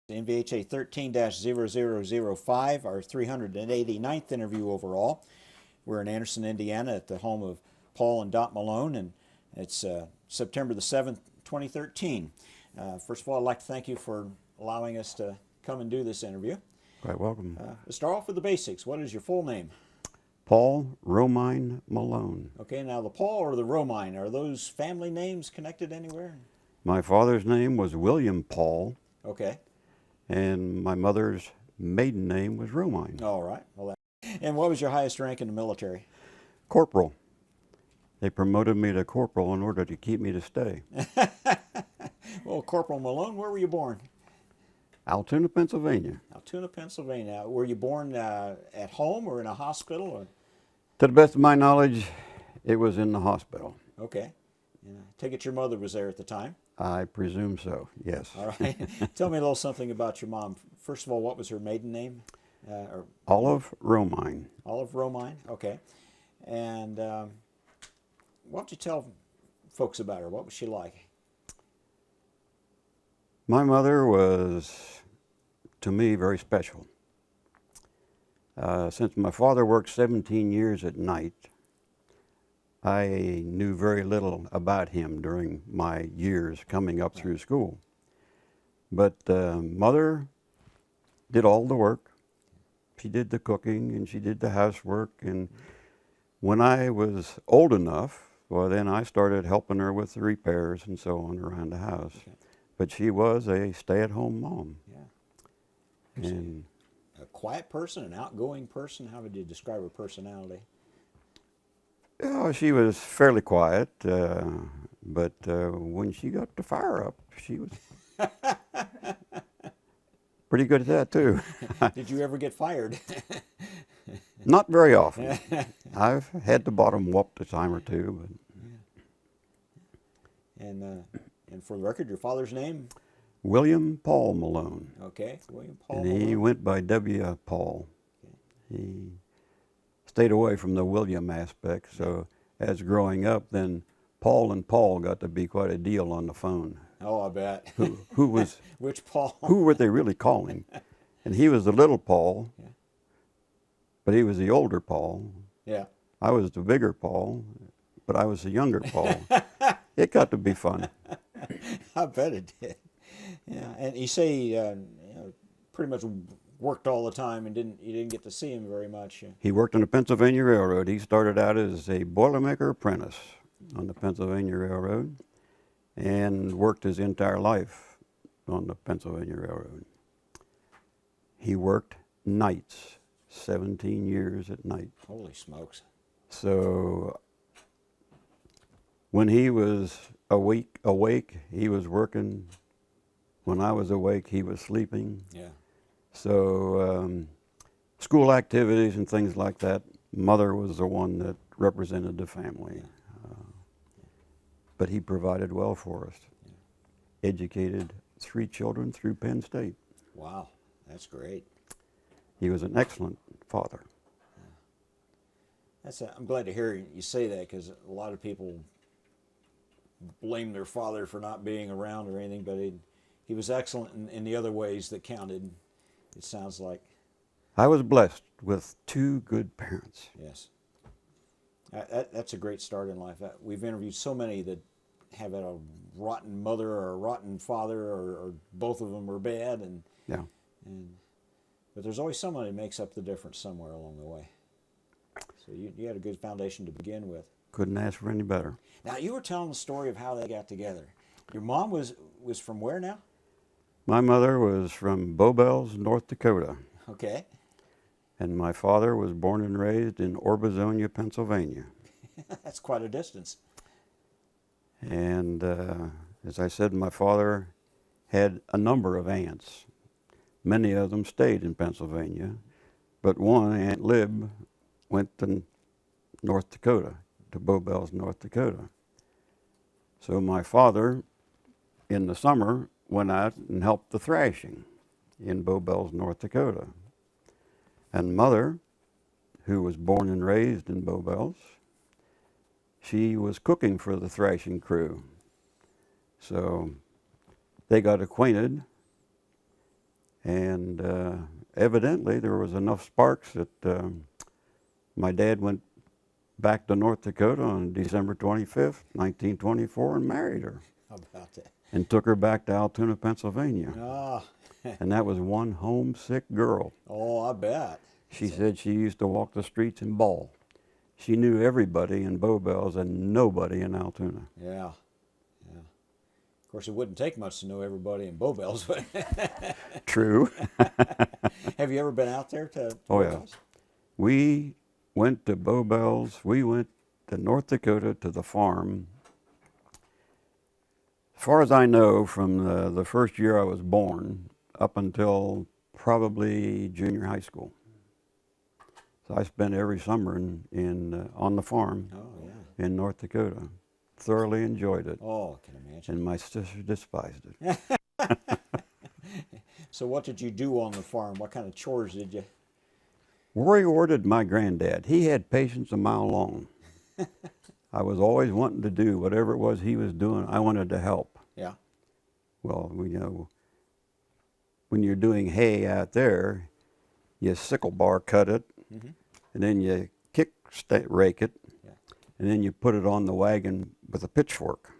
NVHA 13-0005, our 389th interview overall. We're in Anderson, Indiana at the home of Paul and Dot Malone, and it's September the 7th, 2013. First of all, I'd like to thank you for allowing us to come and do this interview. Quite welcome. Let's start off with the basics. What is your full name? Paul Romine Malone. Okay, now the Paul or the Romine, are those family names connected anywhere? My father's name was William Paul, Okay. and my mother's maiden name was Romine. All right. And what was your highest rank in the military? Corporal. They promoted me to corporal in order to keep me to stay. Well, Corporal Malone, where were you born? Altoona, Pennsylvania. Altoona, Pennsylvania. Were you born at home or in a hospital? Or? To the best of my knowledge, it was in the hospital. Okay. And I take it your mother was there at the time? I presume so, yes. All right. Tell me a little something about your mom. First of all, what was her maiden name? Olive Romine. Olive Romine. Okay. And what would you tell folks about her? What was she like? My mother was, to me, very special. Since my father worked 17 years at night, I knew very little about him during my years coming up through school. But Mother did all the work. She did the cooking and she did the housework. And when I was old enough, well, then I started helping her with the repairs and so on around the house. Okay. But she was a stay-at-home mom. Yeah. And a quiet person, an outgoing person? How would you describe her personality? Yeah, she was fairly quiet, but when she got the fire up, she was pretty good at that too. Did you ever get fired? Not very often. I've had the bottom whooped a time or two. But. Yeah. And for the record, your father's name? William Paul Malone. Okay, William Paul and Malone. He went by W. Paul. Okay. He stayed away from the William aspect, so as growing up, then Paul and Paul got to be quite a deal on the phone. Oh, I bet. Who was which Paul? Who were they really calling? And he was the little Paul, yeah. But he was the older Paul. Yeah. I was the bigger Paul, but I was the younger Paul. It got to be fun. I bet it did. Yeah, and you say pretty much worked all the time and you didn't get to see him very much. He worked on the Pennsylvania Railroad. He started out as a Boilermaker apprentice on the Pennsylvania Railroad and worked his entire life on the Pennsylvania Railroad. He worked nights, 17 years at night. Holy smokes. So when he was awake, he was working. When I was awake, he was sleeping. Yeah. So school activities and things like that, Mother was the one that represented the family. But he provided well for us. Yeah. Educated 3 children through Penn State. Wow, that's great. He was an excellent father. Yeah. I'm glad to hear you say that, because a lot of people blame their father for not being around or anything, but he was excellent in the other ways that counted, it sounds like. I was blessed with 2 good parents. Yes. That's a great start in life. We've interviewed so many that have had a rotten mother or a rotten father, or both of them are bad. Yeah. But there's always someone who makes up the difference somewhere along the way. So you had a good foundation to begin with. Couldn't ask for any better. Now, you were telling the story of how they got together. Your mom was from where now? My mother was from Bowbells, North Dakota. Okay. And my father was born and raised in Orbezonia, Pennsylvania. That's quite a distance. And as I said, my father had a number of aunts. Many of them stayed in Pennsylvania, but one, Aunt Lib, went to North Dakota, to Bowbells, North Dakota. So my father, in the summer, went out and helped the thrashing in Bowbells, North Dakota. And Mother, who was born and raised in Bowbells, she was cooking for the thrashing crew. So they got acquainted And evidently there was enough sparks that my dad went back to North Dakota on December 25th, 1924, and married her. How about that? And took her back to Altoona, Pennsylvania. Ah, And that was one homesick girl. oh, I bet. She said she used to walk the streets and bawl. She knew everybody in Bowbells and nobody in Altoona. Yeah, yeah. Of course, it wouldn't take much to know everybody in Bowbells, but True. have you ever been out there to Oh, yeah. Bowbells? We went to Bowbells. We went to North Dakota to the farm. As far as I know, from the first year I was born up until probably junior high school. So I spent every summer on the farm Oh, yeah. in North Dakota. Thoroughly enjoyed it. Oh, I can imagine. And my sister despised it. So what did you do on the farm? What kind of chores did you? Where he ordered my granddad, he had patience a mile long. I was always wanting to do whatever it was he was doing. I wanted to help. Yeah. Well, when you're doing hay out there, you sickle bar cut it, Mm-hmm. and then you rake it, Yeah. and then you put it on the wagon with a pitchfork.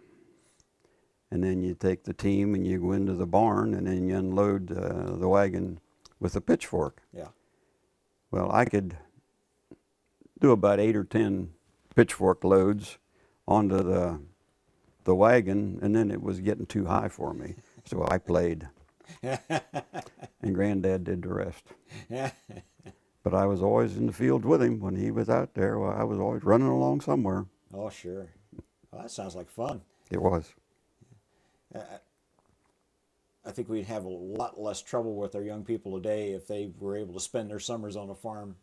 And then you take the team and you go into the barn, and then you unload the wagon with a pitchfork. Yeah. Well, I could do about 8 or 10 pitchfork loads onto the wagon, and then it was getting too high for me. So I played, and Granddad did the rest. But I was always in the field with him when he was out there. Well, I was always running along somewhere. Oh, sure. Well, that sounds like fun. It was. I think we'd have a lot less trouble with our young people today if they were able to spend their summers on a farm.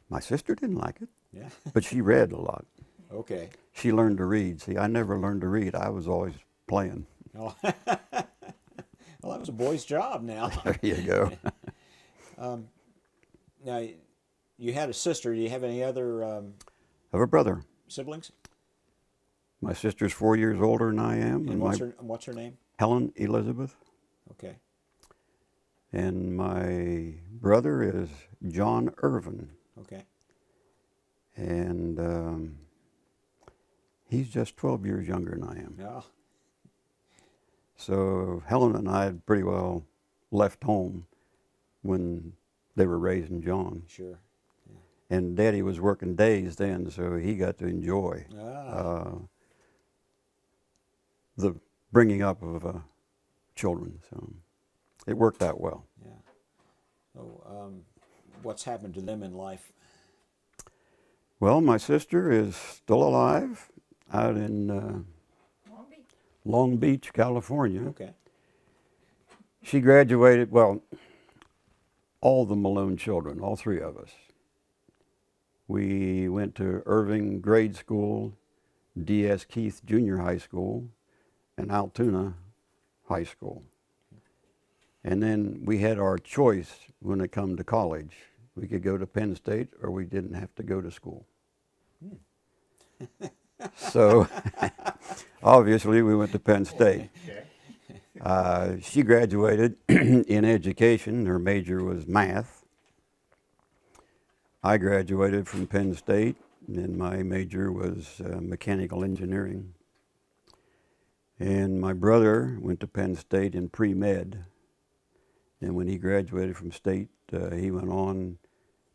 My sister didn't like it, Yeah. but she read a lot. Okay. She learned to read. See, I never learned to read. I was always playing. Oh. Well, that was a boy's job now. There you go. Now, you had a sister. Do you have any other I have a brother. siblings? My sister's 4 years older than I am. And what's her name? Helen Elizabeth. Okay. And my brother is John Irvin. Okay. And he's just 12 years younger than I am. Yeah. So Helen and I had pretty well left home when they were raising John. Sure. And Daddy was working days then, so he got to enjoy the bringing up of children. So it worked out well. Yeah. So, what's happened to them in life? Well, my sister is still alive out in Long Beach, California. Okay. She graduated, well, all the Malone children, all three of us. We went to Irving Grade School, D.S. Keith Junior High School, and Altoona High School. And then we had our choice when it come to college. We could go to Penn State or we didn't have to go to school. So obviously we went to Penn State. She graduated in education. Her major was math. I graduated from Penn State, and my major was mechanical engineering. And my brother went to Penn State in pre-med. And when he graduated from state, he went on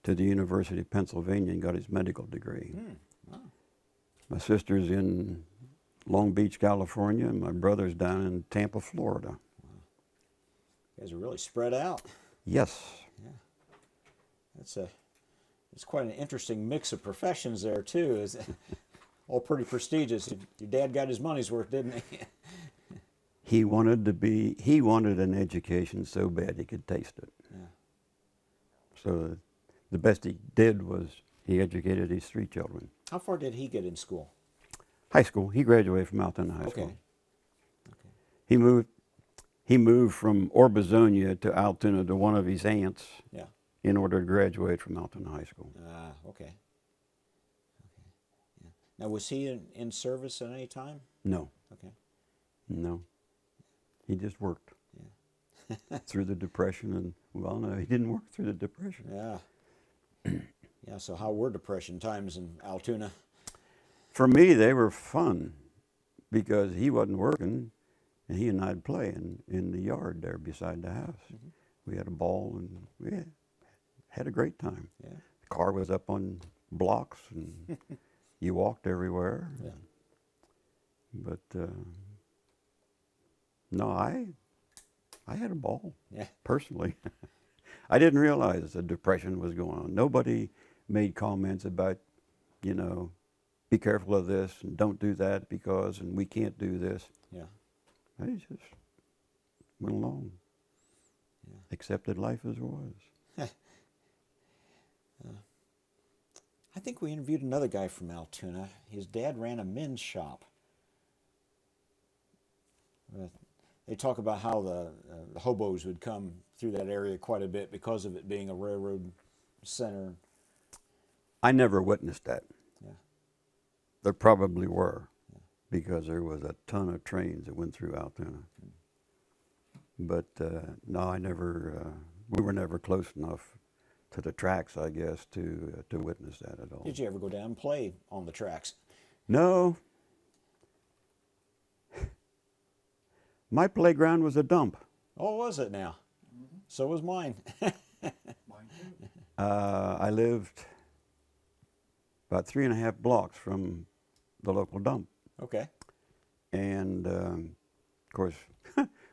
to the University of Pennsylvania and got his medical degree. Wow. My sister's in Long Beach, California, and my brother's down in Tampa, Florida. Wow. You guys are really spread out. Yes. Yeah. It's quite an interesting mix of professions there too. Is all pretty prestigious. Your dad got his money's worth, didn't he? He wanted an education so bad he could taste it. Yeah. So the best he did was he educated his three children. How far did he get in school? High school. He graduated from Altoona High School. Okay. He moved from Orbezonia to Altoona to one of his aunts Yeah. in order to graduate from Altoona High School. Okay. Yeah. Now, was he in service at any time? No. Okay. No. He just worked. Yeah. through the Depression, and well, no, he didn't work through the Depression. Yeah. Yeah, so how were Depression times in Altoona? For me, they were fun because he wasn't working, and he and I'd play in the yard there beside the house. Mm-hmm. We had a ball, and we had a great time. Yeah. The car was up on blocks, and you walked everywhere. Yeah. But no, I had a ball. Yeah. Personally. I didn't realize the Depression was going on. Nobody made comments about, you know, be careful of this and don't do that because, and we can't do this. Yeah. I just went along. Yeah. Accepted life as was. I think we interviewed another guy from Altoona. His dad ran a men's shop. They talk about how the hobos would come through that area quite a bit because of it being a railroad center. I never witnessed that. Yeah. There probably were, because there was a ton of trains that went through Altoona. But no, I never. We were never close enough to the tracks, I guess, to witness that at all. Did you ever go down and play on the tracks? No. My playground was a dump. Oh, was it now? Mm-hmm. So was mine. Mine too. I lived about 3.5 blocks from the local dump. Okay. And, of course,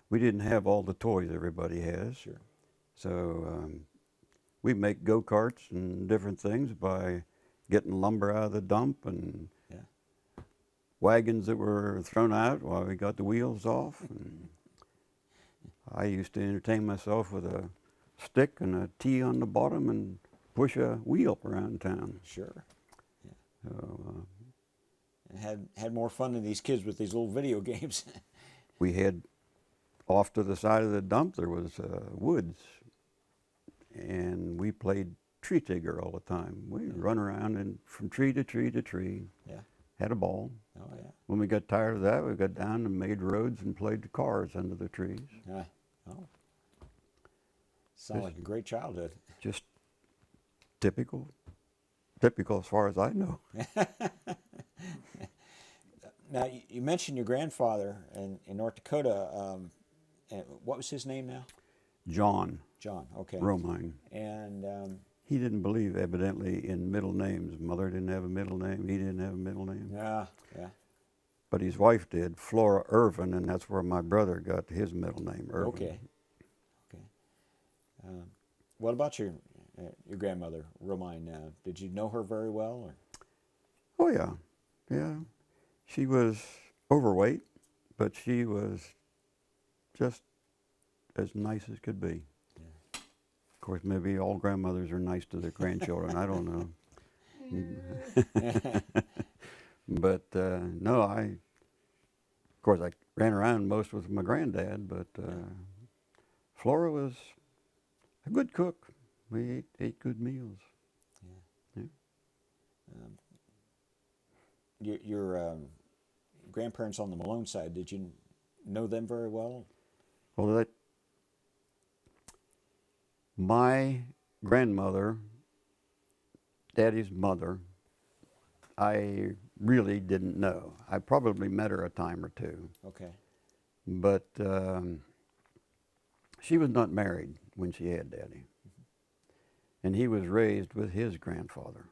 we didn't have all the toys everybody has. Sure. So we make go-karts and different things by getting lumber out of the dump and wagons that were thrown out while we got the wheels off. And I used to entertain myself with a stick and a T on the bottom and push a wheel around town. Sure. Yeah. So, And had more fun than these kids with these little video games. we had off to the side of the dump there was woods, and we played tree tigger all the time. We'd run around and from tree to tree to tree. Yeah. Had a ball. Oh, yeah. When we got tired of that, we got down and made roads and played the cars under the trees. Yeah. Oh. Sounds like a great childhood. Just typical as far as I know. Now, you mentioned your grandfather in North Dakota. And what was his name now? John John. Okay. Romine. And He didn't believe, evidently, in middle names. Mother didn't have a middle name. He didn't have a middle name. yeah. But his wife did, Flora Irvin, and that's where my brother got his middle name, Irvin. Okay. Okay. What about your grandmother, Romine? Did you know her very well? Or? Oh, yeah. Yeah. She was overweight, but she was just as nice as could be. Yeah. Of course, maybe all grandmothers are nice to their grandchildren. I don't know. But no, of course, I ran around most with my granddad, but Flora was a good cook. We ate good meals. Yeah. Your grandparents on the Malone side, did you know them very well? Well, my grandmother, Daddy's mother, I really didn't know. I probably met her a time or two. Okay. But she was not married when she had Daddy. And he was raised with his grandfather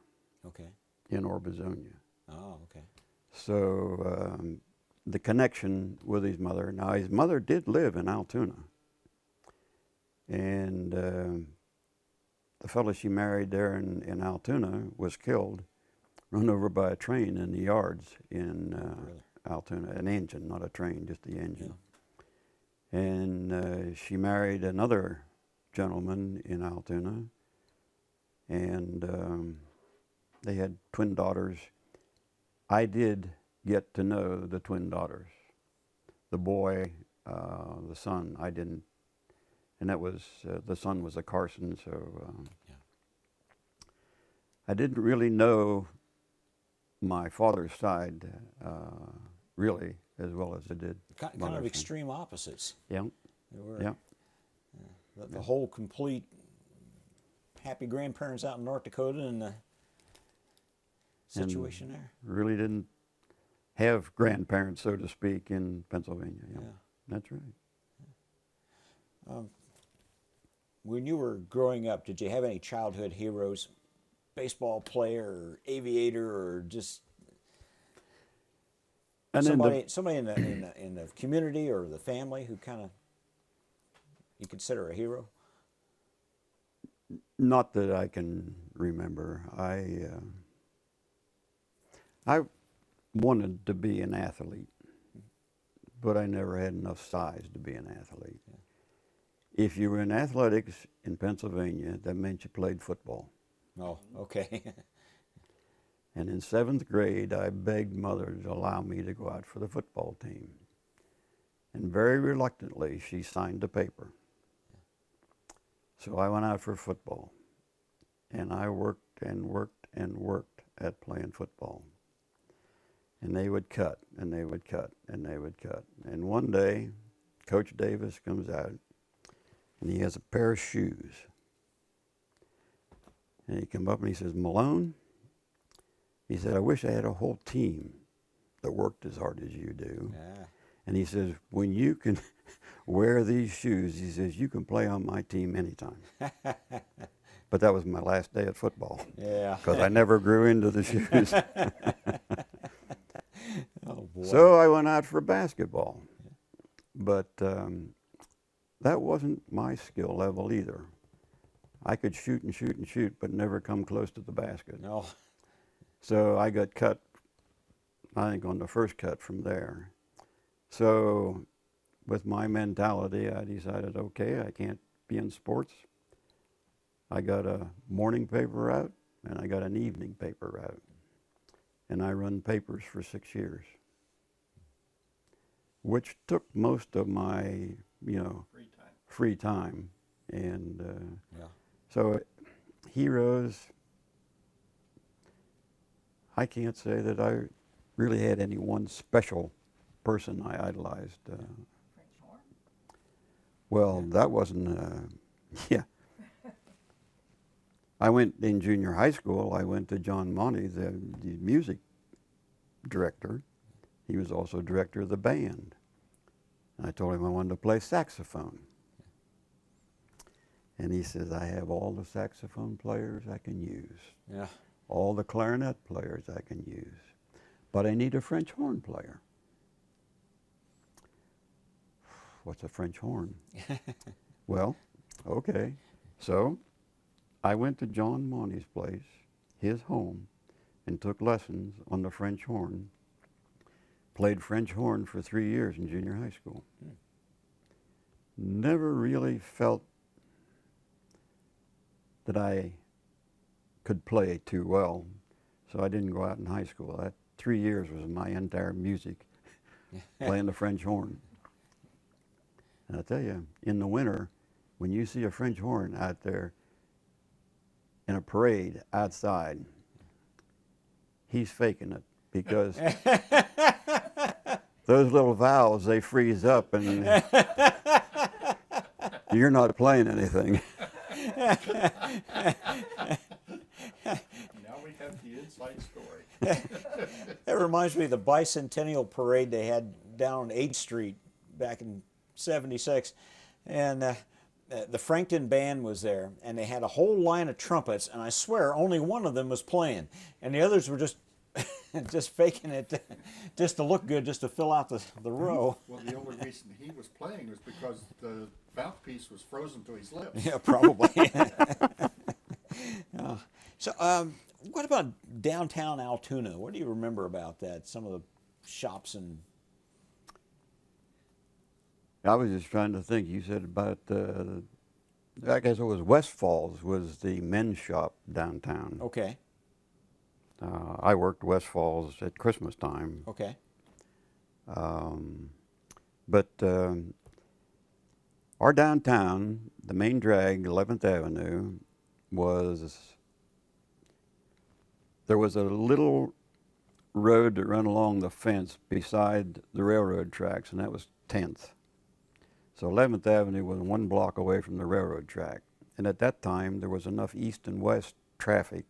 Okay. in Orbizonia. Oh, okay. So the connection with his mother. Now, his mother did live in Altoona. And the fellow she married there in Altoona was killed, run over by a train in the yards in Really? Altoona. An engine, not a train, just the engine. Yeah. And she married another gentleman in Altoona. And they had twin daughters. I did get to know the twin daughters. The boy, the son, I didn't. And that was, the son was a Carson, so Yeah. I didn't really know my father's side really as well as I did Kind mother's of side. extreme opposites. Yeah, They were. yeah. the whole complete happy grandparents out in North Dakota and the situation there. Really didn't have grandparents, so to speak, in Pennsylvania. Yeah. Yeah. That's right. When you were growing up, did you have any childhood heroes, baseball player or aviator or just And somebody in the community or the family who kind of you consider a hero? not that I can remember. I wanted to be an athlete, but I never had enough size to be an athlete. Yeah. If you were in athletics in Pennsylvania, that meant you played football. Oh, okay. And in 7th grade, I begged Mother to allow me to go out for the football team. And very reluctantly, she signed the paper. So I went out for football. And I worked and worked and worked at playing football. And they would cut, and they would cut, and they would cut. And one day, Coach Davis comes out, and he has a pair of shoes. And he come up and he says, "Malone," he said, "I wish I had a whole team that worked as hard as you do." Yeah. And he says, "When you can wear these shoes," he says, "you can play on my team anytime." But that was my last day at football. Yeah. Because I never grew into the shoes. Oh boy. So I went out for basketball. But that wasn't my skill level either. I could shoot and shoot and shoot, but never come close to the basket. No. So I got cut, I think, on the first cut from there. So with my mentality, I decided, okay, I can't be in sports. I got a morning paper out, and I got an evening paper out. And I run papers for 6 years, which took most of my, free time. And Yeah. so heroes, I can't say that I really had any one special person I idolized. Well, that wasn't, yeah. I went in junior high school, I went to John Monty, the music director. He was also director of the band. And I told him I wanted to play saxophone. And he says, "I have all the saxophone players I can use, Yeah. all the clarinet players I can use, but I need a French horn player." What's a French horn? Well, okay. So I went to John Monty's place, his home, and took lessons on the French horn. Played French horn for 3 years in junior high school. Never really felt that I could play too well, so I didn't go out in high school. That 3 years was my entire music, playing the French horn. And I tell you, in the winter, when you see a French horn out there in a parade outside, he's faking it, because those little valves, they freeze up and you're not playing anything. Now we have the inside story. That reminds me of the bicentennial parade they had down on 8th Street back in '76. And the Frankton band was there, and they had a whole line of trumpets, and I swear only one of them was playing, and the others were just just faking it just to look good, just to fill out the row. Well, the only reason he was playing was because the mouthpiece was frozen to his lips. Yeah, probably. So, what about downtown Altoona? What do you remember about that? Some of the shops and... I was just trying to think. You said about, I guess it was Westfall's was the men's shop downtown. Okay, I worked Westfall's at Christmas time. okay. But our downtown, the main drag, 11th Avenue, there was a little road that ran along the fence beside the railroad tracks, and that was 10th. So 11th Avenue was 1 block away from the railroad track. And at that time, there was enough east and west traffic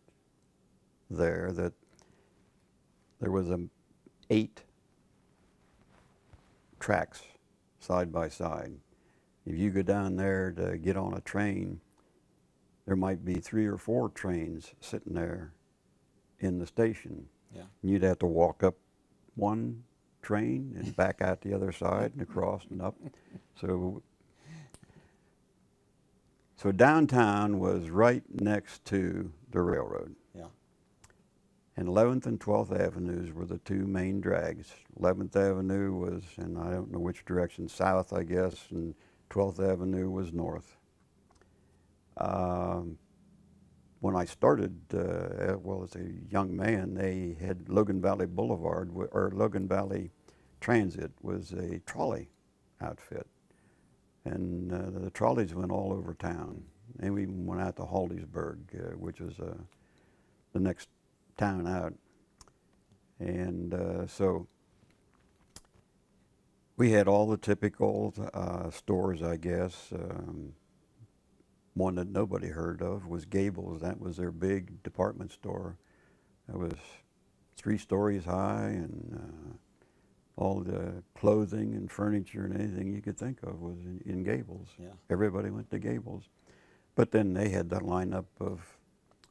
there that there was 8 tracks side by side. If you go down there to get on a train, there might be 3 or 4 trains sitting there in the station. Yeah. And you'd have to walk up one train and back out the other side and across and up. So downtown was right next to the railroad. Yeah. And 11th and 12th Avenues were the 2 main drags. 11th Avenue was, and I don't know which direction, south, I guess, and 12th Avenue was north. When I started, as a young man, they had Logan Valley Boulevard, or Logan Valley Transit was a trolley outfit. And the trolleys went all over town. And we even went out to Haldysburg, which was the next town out. And so we had all the typical stores, I guess. One that nobody heard of was Gables. That was their big department store. It was 3 stories high, and all the clothing and furniture and anything you could think of was in Gables. Yeah. Everybody went to Gables. But then they had that lineup of,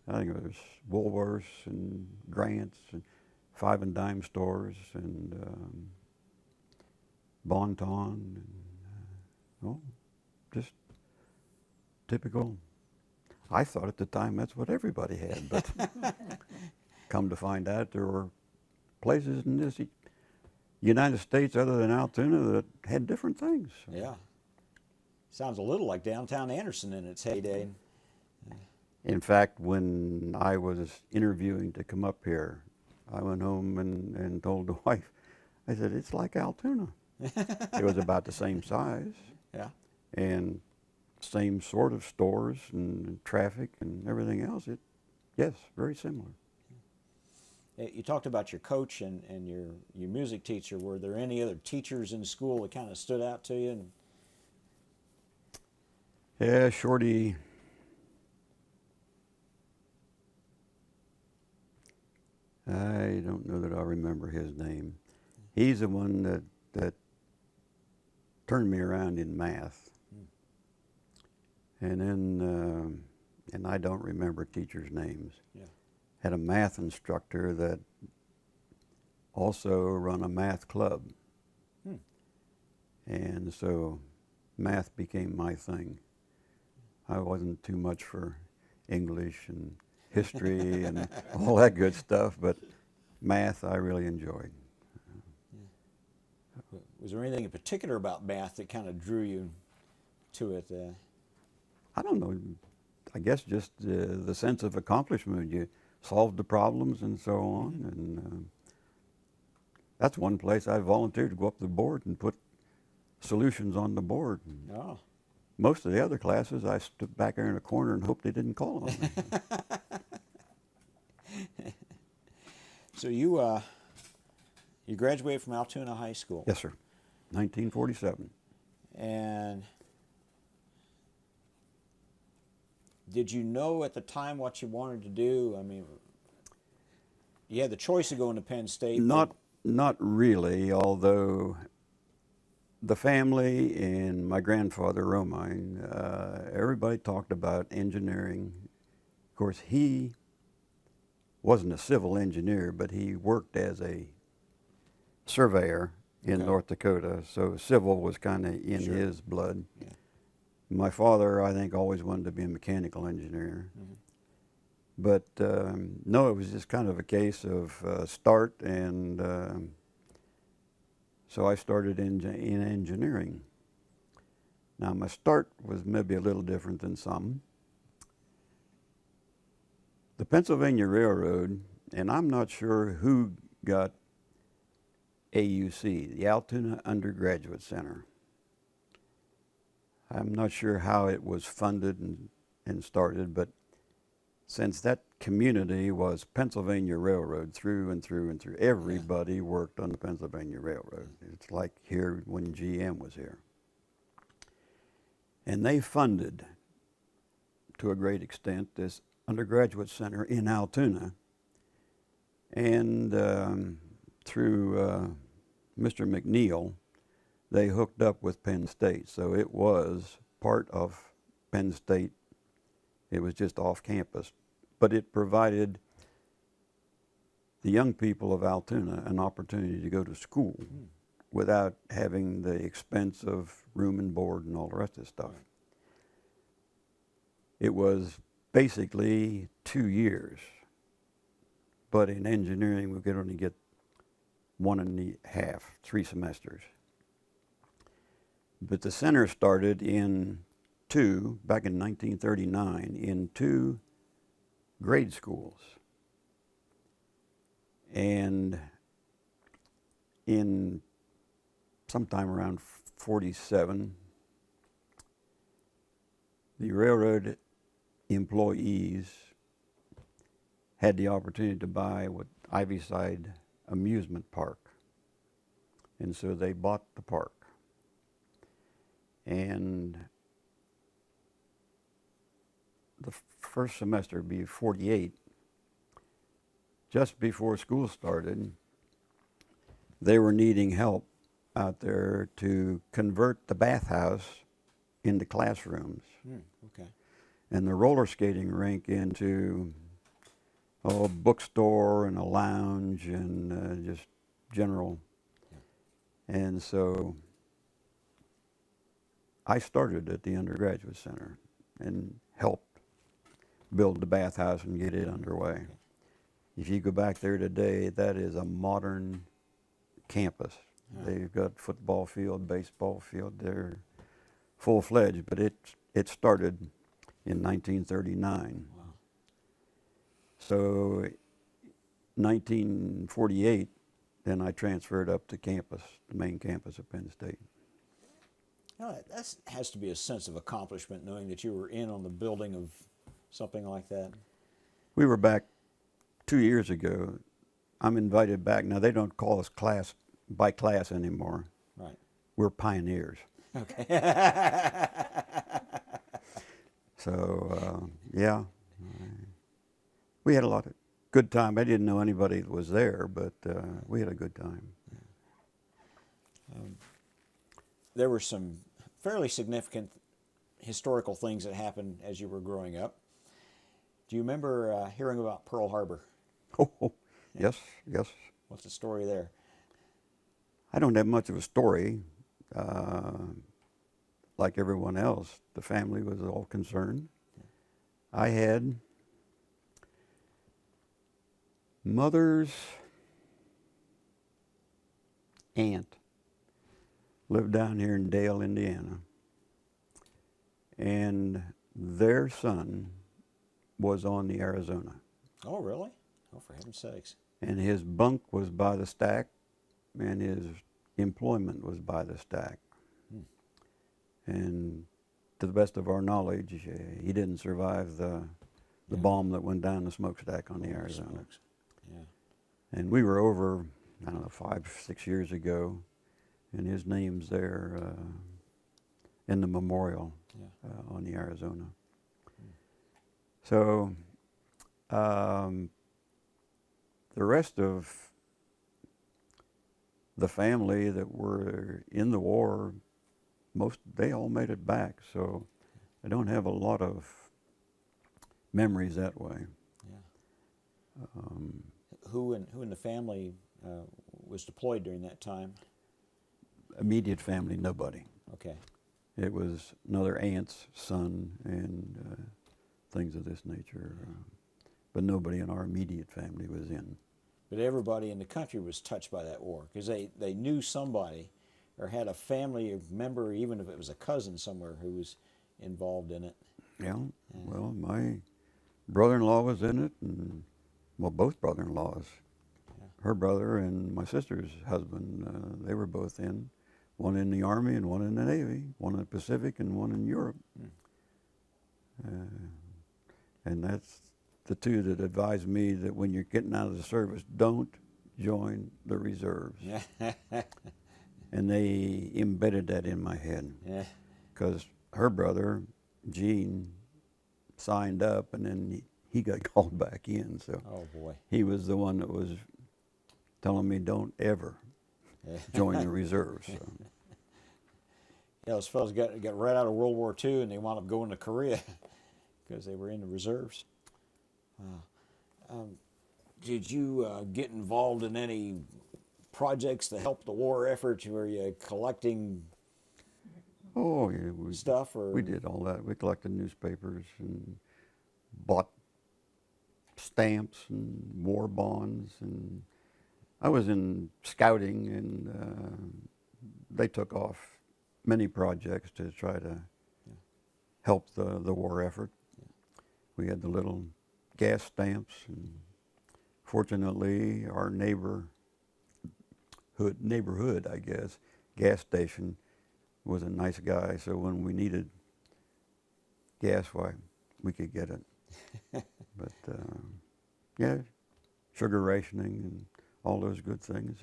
I think it was Woolworths and Grants and 5 and dime stores and Bon-Ton and just typical. I thought at the time that's what everybody had, but come to find out there were places in this United States other than Altoona that had different things. Yeah. Sounds a little like downtown Anderson in its heyday. In fact, when I was interviewing to come up here, I went home and told the wife, I said, it's like Altoona. It was about the same size. Yeah. And same sort of stores and traffic and everything else. Yes, very similar. You talked about your coach and your music teacher. Were there any other teachers in school that kind of stood out to you? Yeah, Shorty. I don't know that I remember his name. He's the one that turned me around in math. And then, and I don't remember teachers' names. Yeah. Had a math instructor that also run a math club. And so math became my thing. I wasn't too much for English and history and all that good stuff, but math I really enjoyed. Was there anything in particular about math that kind of drew you to it? I don't know. I guess just the sense of accomplishment. You solved the problems and so on. And that's one place I volunteered to go up the board and put solutions on the board. Oh. Most of the other classes, I stood back there in a corner and hoped they didn't call on me. So you graduated from Altoona High School. Yes, sir. 1947. And did you know at the time what you wanted to do? I mean, you had the choice of going to Penn State. Not really, although the family and my grandfather, Romine, everybody talked about engineering. Of course, he wasn't a civil engineer, but he worked as a surveyor in North Dakota, so civil was kind of in his blood. Yeah. My father, I think, always wanted to be a mechanical engineer. But no, it was just kind of a case of start, and so I started in engineering. Now, my start was maybe a little different than some. The Pennsylvania Railroad, and I'm not sure who got AUC, the Altoona Undergraduate Center. I'm not sure how it was funded and started, but since that community was Pennsylvania Railroad through and through and through, everybody worked on the Pennsylvania Railroad. It's like here when GM was here. And they funded, to a great extent, this undergraduate center in Altoona. And through Mr. McNeil, they hooked up with Penn State. So it was part of Penn State. It was just off campus. But it provided the young people of Altoona an opportunity to go to school without having the expense of room and board and all the rest of the stuff. It was basically 2 years. But in engineering, we could only get 1.5, 3 semesters. But the center started back in 1939, in 2 grade schools. And in sometime around 47, the railroad employees had the opportunity to buy what Ivyside Amusement Park. And so they bought the park. And the first semester would be 48. Just before school started, they were needing help out there to convert the bathhouse into classrooms. Okay. And the roller skating rink into a bookstore and a lounge and just general. Yeah. And so I started at the undergraduate center and helped build the bathhouse and get it underway. Okay. If you go back there today, that is a modern campus. Yeah. They've got football field, baseball field. They're full-fledged, but it started in 1939. Wow. So 1948, then I transferred up to campus, the main campus of Penn State. That has to be a sense of accomplishment, knowing that you were in on the building of something like that. We were back 2 years ago. I'm invited back. Now, they don't call us class by class anymore. Right. We're pioneers. Okay. So, yeah. We had a lot of good time. I didn't know anybody that was there, but we had a good time. There were some fairly significant historical things that happened as you were growing up. Do you remember hearing about Pearl Harbor? Oh, yes, yes. What's the story there? I don't have much of a story. Like everyone else, the family was all concerned. I had mother's aunt lived down here in Dale, Indiana, and their son was on the Arizona. Oh, really? Oh, for heaven's sakes. And his bunk was by the stack, and his employment was by the stack. And to the best of our knowledge, he didn't survive the bomb that went down the smokestack on the Arizona. Smokes. Yeah. And we were over, I don't know, 5, 6 years ago, and his name's there in the memorial on the Arizona. So the rest of the family that were in the war, they all made it back, so I don't have a lot of memories that way. Yeah. Who in the family was deployed during that time? Immediate family, nobody. Okay. It was another aunt's son and things of this nature, but nobody in our immediate family was in. But everybody in the country was touched by that war because they knew somebody or had a family member, even if it was a cousin somewhere, who was involved in it. Yeah, well, my brother-in-law was in it, and, well, both brother-in-laws. Yeah. Her brother and my sister's husband, they were both in. One in the Army and one in the Navy, one in the Pacific and one in Europe. And that's the two that advised me that when you're getting out of the service, don't join the reserves. And they embedded that in my head. Because her brother, Gene, signed up, and then he got called back in. So Oh boy. he was the one that was telling me don't ever join the reserves. So. Yeah, those fellows got right out of World War II, and they wound up going to Korea because they were in the reserves. Did you get involved in any projects to help the war effort? Were you collecting Oh, yeah, we, stuff? Or we did all that. We collected newspapers and bought stamps and war bonds. And I was in scouting, and they took off many projects to try to help the war effort. We had the little gas stamps, and fortunately, our neighborhood, I guess, gas station was a nice guy. So when we needed gas, why, we could get it. But yeah, sugar rationing and all those good things.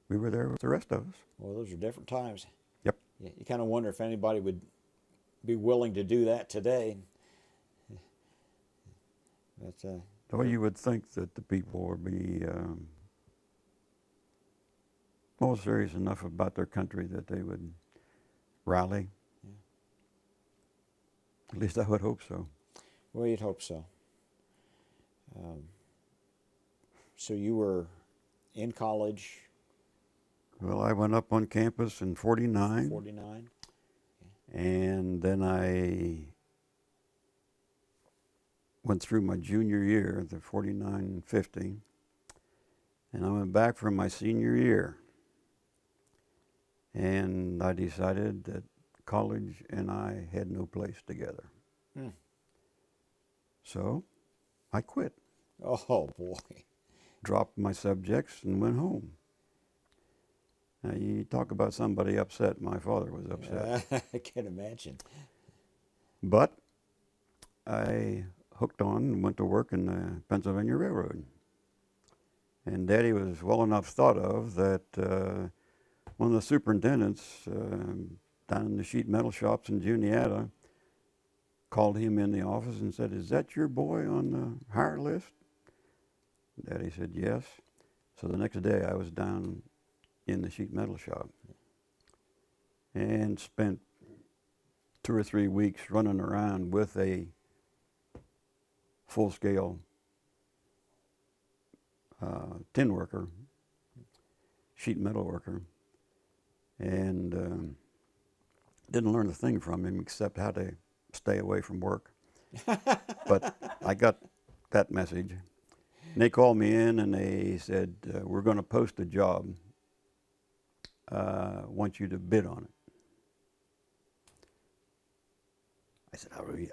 We were there with the rest of us. well, those are different times. Yep. Yeah, you kind of wonder if anybody would be willing to do that today. But Well, you would think that the people would be well, serious enough about their country that they would rally. Yeah. At least I would hope so. well, you'd hope so. So you were in college, Well, I went up on campus in 49, 49. and then I went through my junior year, the 49-50, and I went back for my senior year. And I decided that college and I had no place together. Hmm. So I quit, Oh boy. dropped my subjects, and went home. Now, you talk about somebody upset. My father was upset. I can imagine. But I hooked on and went to work in the Pennsylvania Railroad. And Daddy was well enough thought of that one of the superintendents down in the sheet metal shops in Juniata called him in the office and said, "Is that your boy on the hire list?" Daddy said, "Yes." So the next day I was down in the sheet metal shop and spent 2 or 3 weeks running around with a full-scale tin worker, sheet metal worker, and didn't learn a thing from him except how to stay away from work. But I got that message. And they called me in and they said, "We're going to post a job. Want you to bid on it." I said, I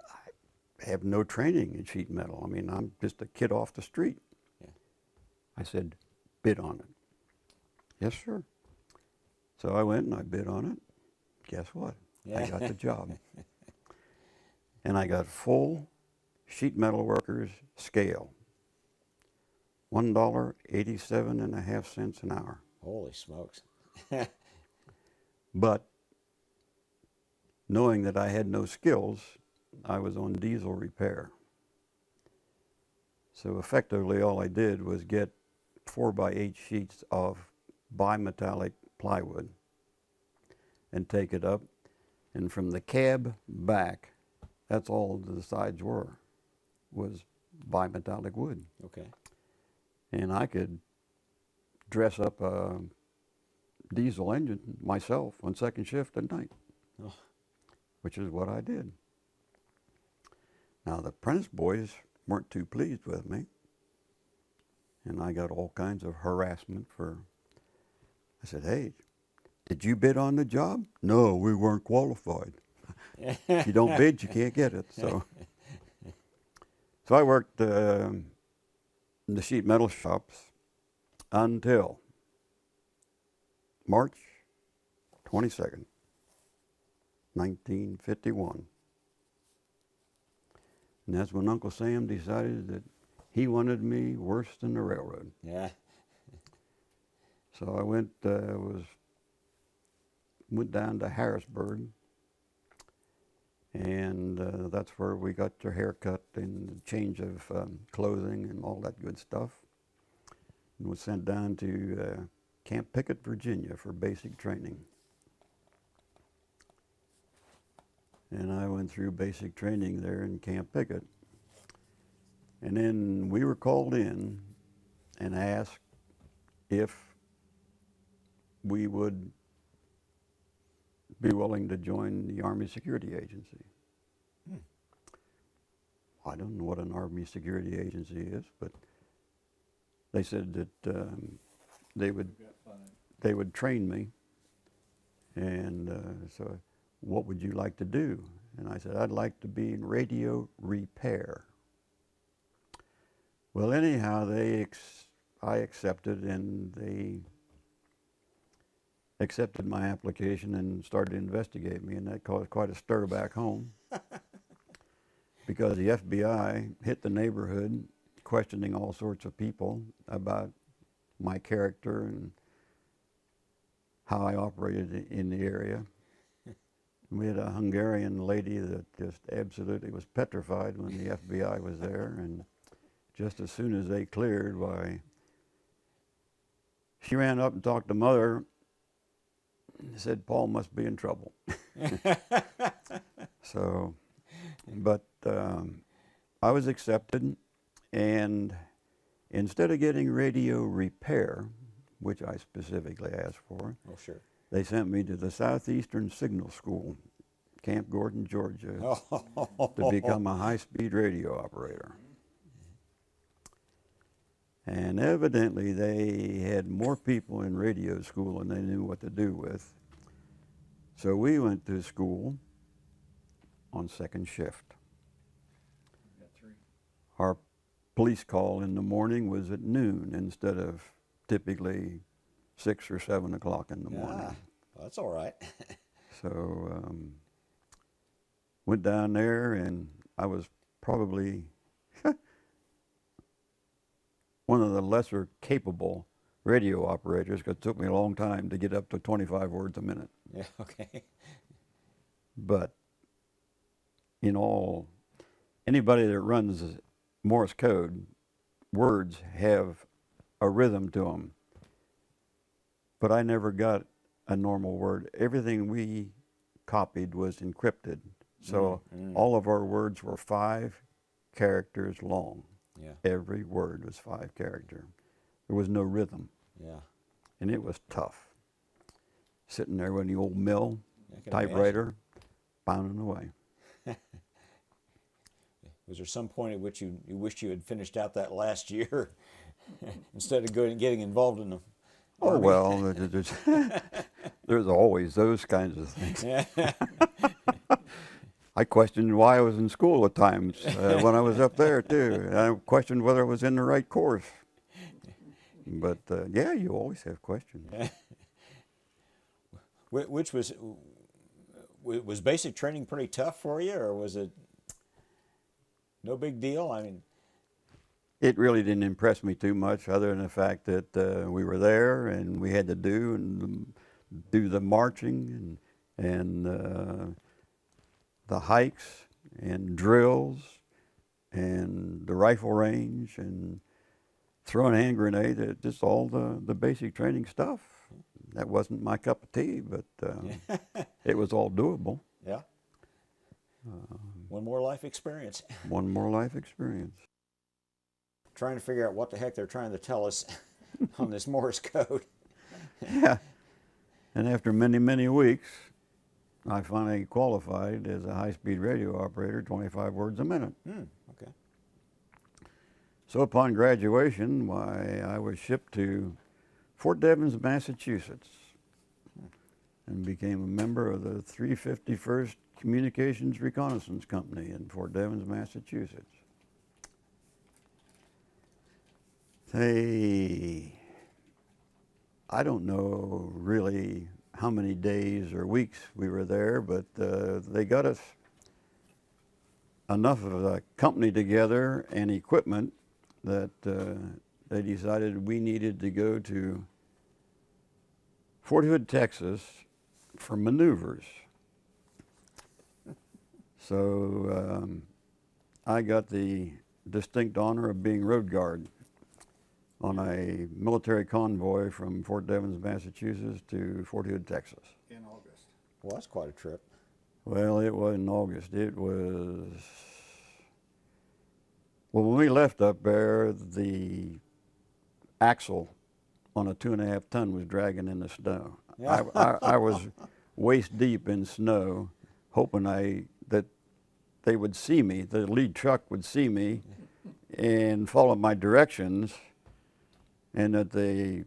have no training in sheet metal. I mean, I'm just a kid off the street. Yeah. I said, "Bid on it." "Yes, sir." So I went and I bid on it. Guess what? I got the job. And I got full sheet metal workers scale. $1.87.5 an hour. Holy smokes. But knowing that I had no skills, I was on diesel repair. So effectively all I did was get 4x8 sheets of bimetallic plywood and take it up, and from the cab back, that's all the sides was bimetallic wood. Okay. And I could dress up a diesel engine myself on second shift at night, Oh. which is what I did. Now the apprentice boys weren't too pleased with me, and I got all kinds of harassment I said, "Hey, did you bid on the job?" "No, we weren't qualified." If you don't bid, you can't get it. So I worked in the sheet metal shops until March 22nd, 1951. And that's when Uncle Sam decided that he wanted me worse than the railroad. Yeah. So I went down to Harrisburg And that's where we got your haircut and change of clothing and all that good stuff. And was sent down to Camp Pickett, Virginia for basic training. And I went through basic training there in Camp Pickett. And then we were called in and asked if we would be willing to join the Army Security Agency. I don't know what an Army Security Agency is, but they said that they would train me. And so, what would you like to do? And I said, I'd like to be in radio repair. Well, anyhow, I accepted, and they accepted my application and started to investigate me, and that caused quite a stir back home because the FBI hit the neighborhood questioning all sorts of people about my character and how I operated in the area. We had a Hungarian lady that just absolutely was petrified when the FBI was there, and just as soon as they cleared, why, she ran up and talked to Mother and said, Paul must be in trouble. So, but I was accepted, and instead of getting radio repair, which I specifically asked for, Oh, sure. they sent me to the Southeastern Signal School, Camp Gordon, Georgia, to become a high-speed radio operator. And evidently they had more people in radio school than they knew what to do with. So we went to school on second shift. Our police call in the morning was at noon instead of typically 6 or 7 o'clock in the morning. Well, that's all right. So went down there, and I was probably one of the lesser capable radio operators, because it took me a long time to get up to 25 words a minute. Yeah, okay. But anybody that runs Morse code, words have a rhythm to them. But I never got a normal word. Everything we copied was encrypted. So all of our words were 5 characters long. Yeah. Every word was 5 characters. There was no rhythm. Yeah. And it was tough. Sitting there with the old mill, I can typewriter, pounding away. Was there some point at which you wished you had finished out that last year instead of getting involved in the Oh, Army? well, there's always those kinds of things. I questioned why I was in school at times when I was up there, too. And I questioned whether I was in the right course. But, yeah, you always have questions. Which was basic training pretty tough for you, or was it no big deal? I mean, It really didn't impress me too much, other than the fact that we were there and we had to do the marching and the hikes and drills and the rifle range and throwing a hand grenade, just all the basic training stuff. That wasn't my cup of tea, but it was all doable. yeah. One more life experience. One more life experience. Trying to figure out what the heck they're trying to tell us on this Morse code. Yeah. And after many, many weeks, I finally qualified as a high-speed radio operator, 25 words a minute. Okay. So upon graduation, I was shipped to Fort Devens, Massachusetts, and became a member of the 351st Communications Reconnaissance Company in Fort Devens, Massachusetts. I don't know really how many days or weeks we were there, but they got us enough of a company together and equipment that they decided we needed to go to Fort Hood, Texas for maneuvers. So I got the distinct honor of being road guard on a military convoy from Fort Devens, Massachusetts to Fort Hood, Texas. In August. Well, that's quite a trip. Well, it was in August. It was, well, when we left up there, the axle on a 2.5 ton was dragging in the snow. Yeah. I was waist deep in snow, hoping that they would see me, the lead truck would see me and follow my directions, and that the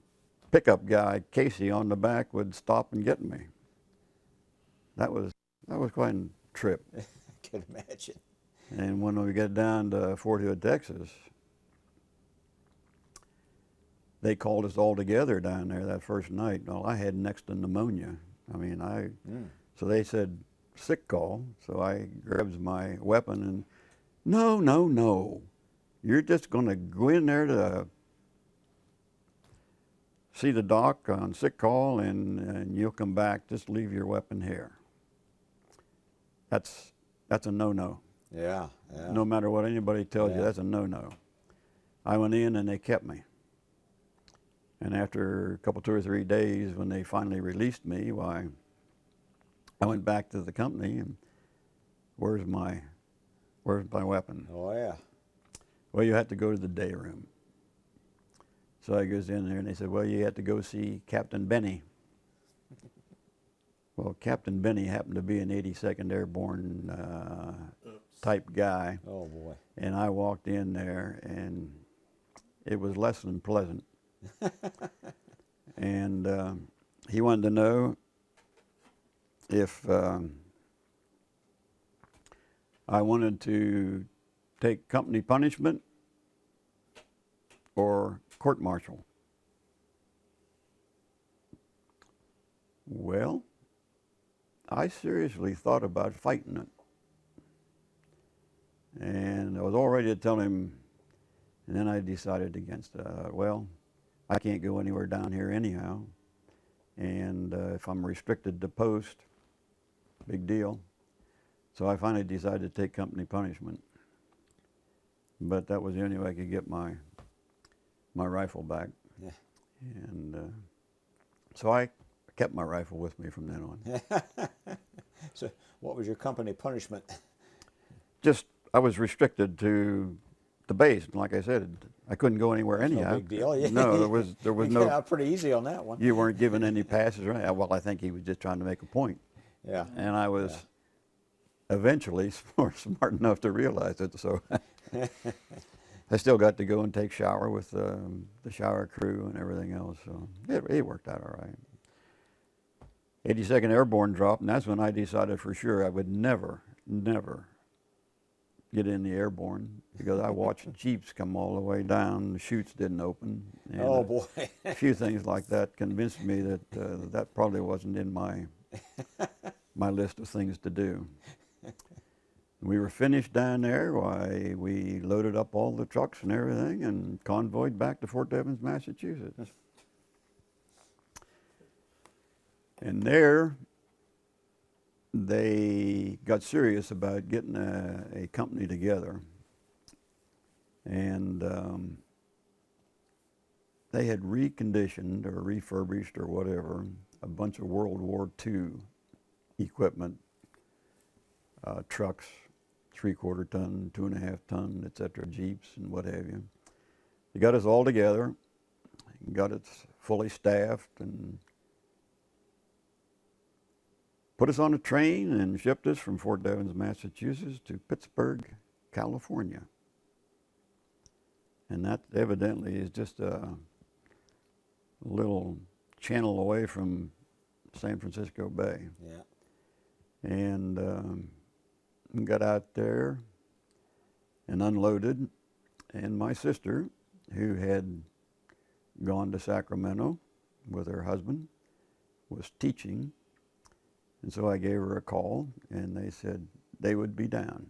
pickup guy, Casey, on the back would stop and get me. That was quite a trip. I can imagine. And when we got down to Fort Hood, Texas, they called us all together down there that first night. Well, I had next to pneumonia. I mean, so they said, sick call. So I grabs my weapon and, no. You're just going to go in there to see the doc on sick call and you'll come back. Just leave your weapon here. That's a no-no. Yeah. No matter what anybody tells you, that's a no-no. I went in and they kept me. And after a couple, 2 or 3 days, when they finally released me, why, I went back to the company and where's my weapon? Oh, yeah. Well, you have to go to the day room. So I goes in there and they said, well, you have to go see Captain Benny. Well, Captain Benny happened to be an 82nd Airborne type guy. Oh, boy. And I walked in there and it was less than pleasant. And he wanted to know if I wanted to take company punishment or court-martial. Well, I seriously thought about fighting it. And I was all ready to tell him, and then I decided against it. Well, I can't go anywhere down here anyhow. And if I'm restricted to post, big deal. So I finally decided to take company punishment. But that was the only way I could get my rifle back. Yeah. And so I kept my rifle with me from then on. So what was your company punishment? Just, I was restricted to the base. And like I said, I couldn't go anywhere anyhow. No big deal. Yeah. No, there was no. Got out pretty easy on that one. You weren't given any passes or anything. Well, I think he was just trying to make a point. Yeah. And I was eventually smart enough to realize it. So I still got to go and take shower with the shower crew and everything else. So it worked out all right. 82nd Airborne dropped, and that's when I decided for sure I would never get in the airborne, because I watched Jeeps come all the way down, the chutes didn't open. And Oh, boy. a few things like that convinced me that that probably wasn't in my list of things to do. We were finished down there. Why, we loaded up all the trucks and everything and convoyed back to Fort Devens, Massachusetts. And there, they got serious about getting a company together. And they had reconditioned or refurbished or whatever a bunch of World War II equipment, trucks, 3/4 ton, 2.5 ton, etc., Jeeps and what have you. They got us all together, got it fully staffed, and put us on a train and shipped us from Fort Devens, Massachusetts to Pittsburgh, California. And that evidently is just a little channel away from San Francisco Bay. Yeah. And got out there and unloaded. And my sister, who had gone to Sacramento with her husband, was teaching. And so I gave her a call, and they said they would be down.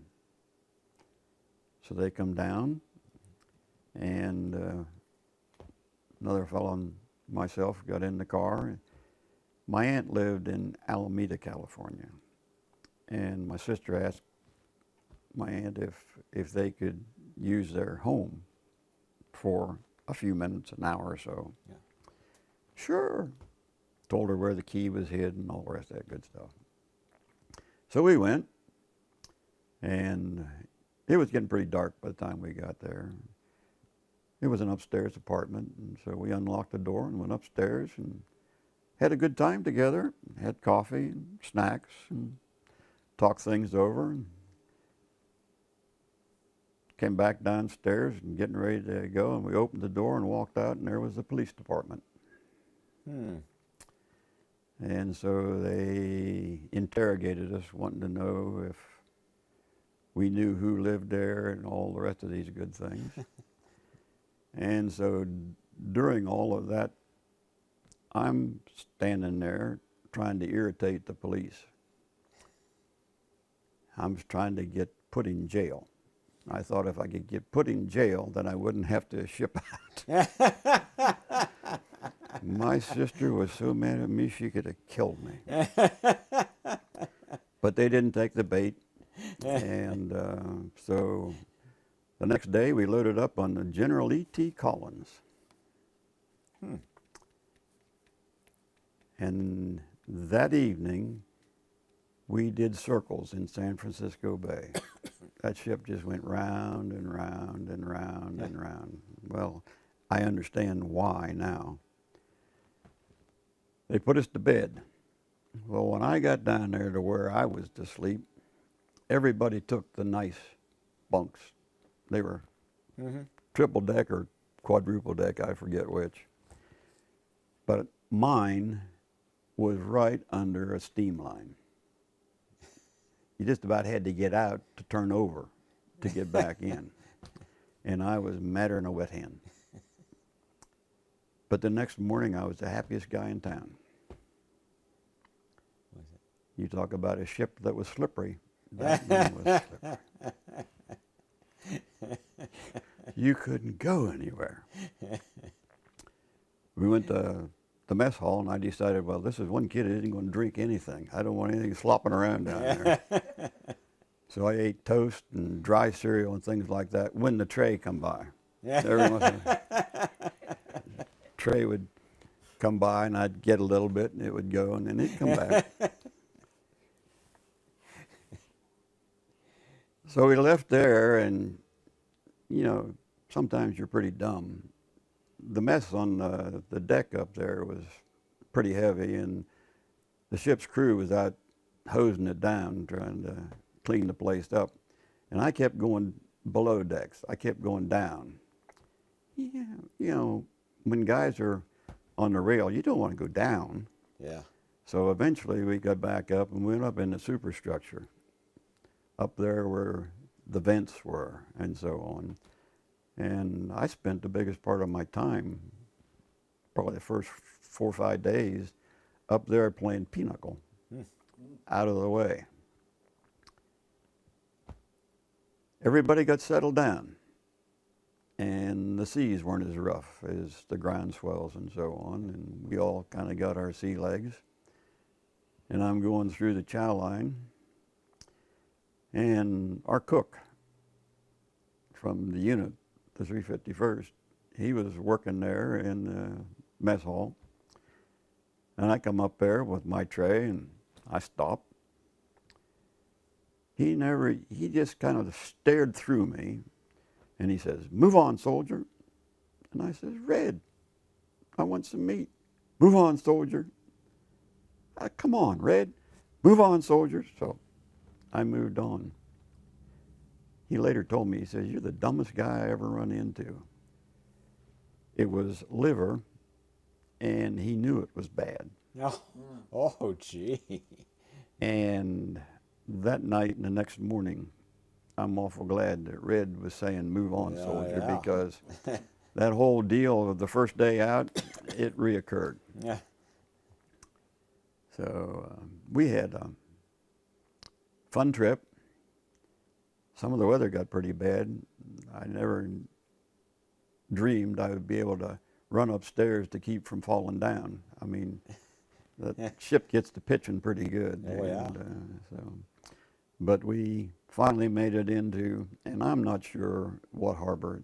So they come down, and another fellow and myself got in the car. My aunt lived in Alameda, California, and my sister asked my aunt if they could use their home for a few minutes, an hour or so. Yeah. Sure. Told her where the key was hid and all the rest of that good stuff. So we went, and it was getting pretty dark by the time we got there. It was an upstairs apartment, and so we unlocked the door and went upstairs and had a good time together, had coffee and snacks and talked things over, and came back downstairs and getting ready to go, and we opened the door and walked out, and there was the police department. And so they interrogated us, wanting to know if we knew who lived there and all the rest of these good things. And so during all of that, I'm standing there trying to irritate the police. I'm trying to get put in jail. I thought if I could get put in jail, then I wouldn't have to ship out. My sister was so mad at me, she could have killed me. But they didn't take the bait. And so the next day, we loaded up on the General E.T. Collins. And that evening, we did circles in San Francisco Bay. That ship just went round and round and round and round. Well, I understand why now. They put us to bed. Well, when I got down there to where I was to sleep, everybody took the nice bunks. They were triple deck or quadruple deck, I forget which. But mine was right under a steam line. You just about had to get out to turn over to get back in. And I was madder than a wet hen. But the next morning, I was the happiest guy in town. You talk about a ship that was slippery. That one was slippery. You couldn't go anywhere. We went to the mess hall, and I decided, well, this is one kid that isn't going to drink anything. I don't want anything slopping around down there. So I ate toast and dry cereal and things like that when the tray come by. Every once in a while, tray would come by, and I'd get a little bit, and it would go, and then it'd come back. So we left there, and, you know, sometimes you're pretty dumb. The mess on the deck up there was pretty heavy, and the ship's crew was out hosing it down, trying to clean the place up. And I kept going below decks. I kept going down. Yeah, you know, when guys are on the rail, you don't want to go down. Yeah. So eventually we got back up and went up in the superstructure, up there where the vents were and so on. And I spent the biggest part of my time, probably the first 4 or 5 days, up there playing pinochle, out of the way. Everybody got settled down, and the seas weren't as rough as the ground swells and so on, and we all kind of got our sea legs. And I'm going through the chow line, and our cook from the unit, the 351st, he was working there in the mess hall. And I come up there with my tray, and I stop. He just kind of stared through me, and he says, "Move on, soldier." And I says, "Red, I want some meat." "Move on, soldier." "Come on, Red, move on, soldier." So I moved on. He later told me, he says, "You're the dumbest guy I ever run into." It was liver, and he knew it was bad. Oh, gee. And that night and the next morning, I'm awful glad that Red was saying, "Move on, soldier," because that whole deal of the first day out, it reoccurred. Yeah. So we had a fun trip. Some of the weather got pretty bad. I never dreamed I would be able to run upstairs to keep from falling down. I mean, the ship gets to pitching pretty good. Oh, yeah. So, But we finally made it into, and I'm not sure what harbor,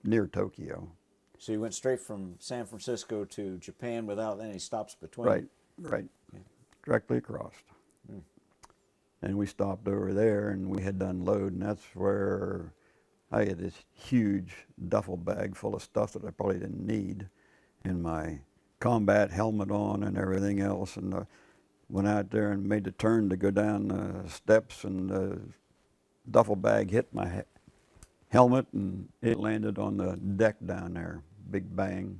near Tokyo. So you went straight from San Francisco to Japan without any stops between? Right, right. Directly across. And we stopped over there, and we had to unload, and that's where I had this huge duffel bag full of stuff that I probably didn't need, and my combat helmet on and everything else, and went out there and made the turn to go down the steps, and the duffel bag hit my helmet, and it landed on the deck down there, big bang.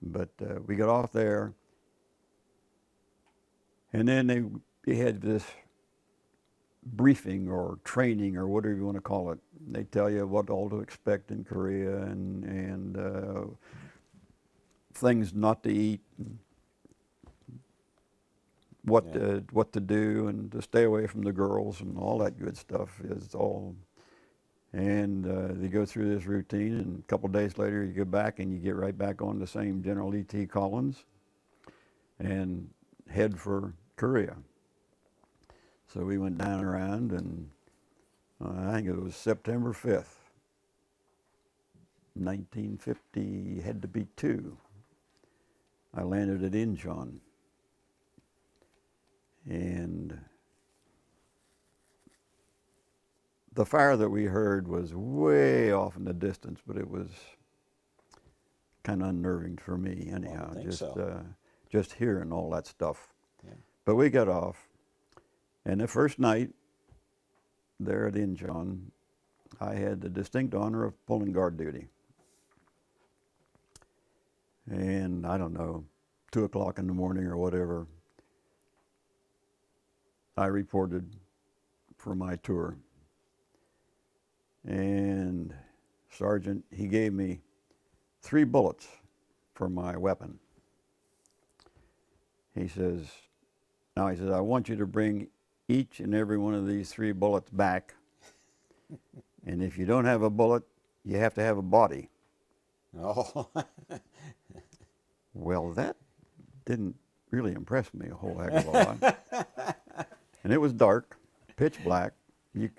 But we got off there, and then they had this briefing or training or whatever you want to call it. They tell you what all to expect in Korea, and things not to eat, and what to do, and to stay away from the girls, and all that good stuff is all. And they go through this routine, and a couple of days later you go back and you get right back on the same General E.T. Collins and head for Korea. So we went down around, and I think it was September 5th, 1950, had to be 2. I landed at Incheon. And the fire that we heard was way off in the distance, but it was kind of unnerving for me anyhow, just hearing all that stuff. Yeah. But we got off, and the first night there at Incheon, I had the distinct honor of pulling guard duty. And I don't know, 2 o'clock in the morning or whatever, I reported for my tour. And Sergeant, he gave me 3 bullets for my weapon. He says, I want you to bring each and every one of these 3 bullets back. And if you don't have a bullet, you have to have a body. Oh. Well, that didn't really impress me a whole heck of a lot. And it was dark, pitch black. You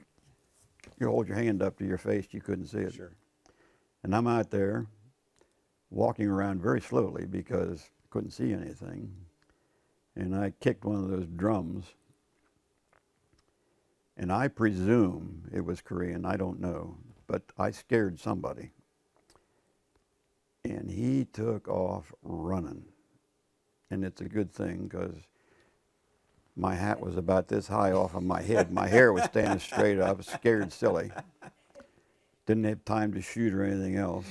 hold your hand up to your face, you couldn't see it. Sure. And I'm out there walking around very slowly because I couldn't see anything. And I kicked one of those drums. And I presume it was Korean, I don't know, but I scared somebody. And he took off running. And it's a good thing because my hat was about this high off of my head. My hair was standing straight up. I was scared silly. Didn't have time to shoot or anything else.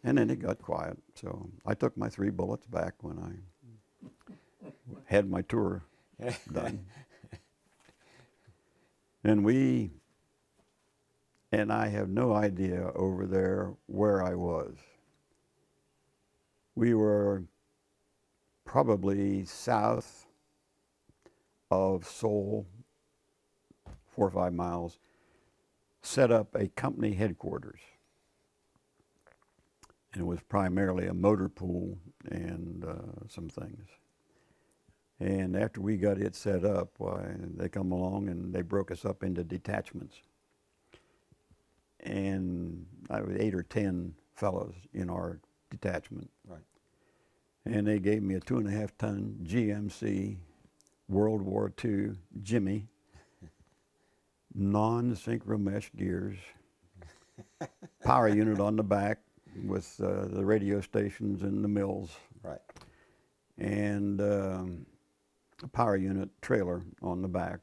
And then it got quiet. So I took my 3 bullets back when I had my tour done. And I have no idea over there where I was. We were probably south of Seoul, 4 or 5 miles, set up a company headquarters. And it was primarily a motor pool and some things. And after we got it set up, they come along and they broke us up into detachments. And I was 8 or 10 fellows in our detachment. Right. And they gave me a 2.5-ton GMC World War II Jimmy, non-synchro mesh gears, power unit on the back with the radio stations and the mills. Right. And a power unit trailer on the back.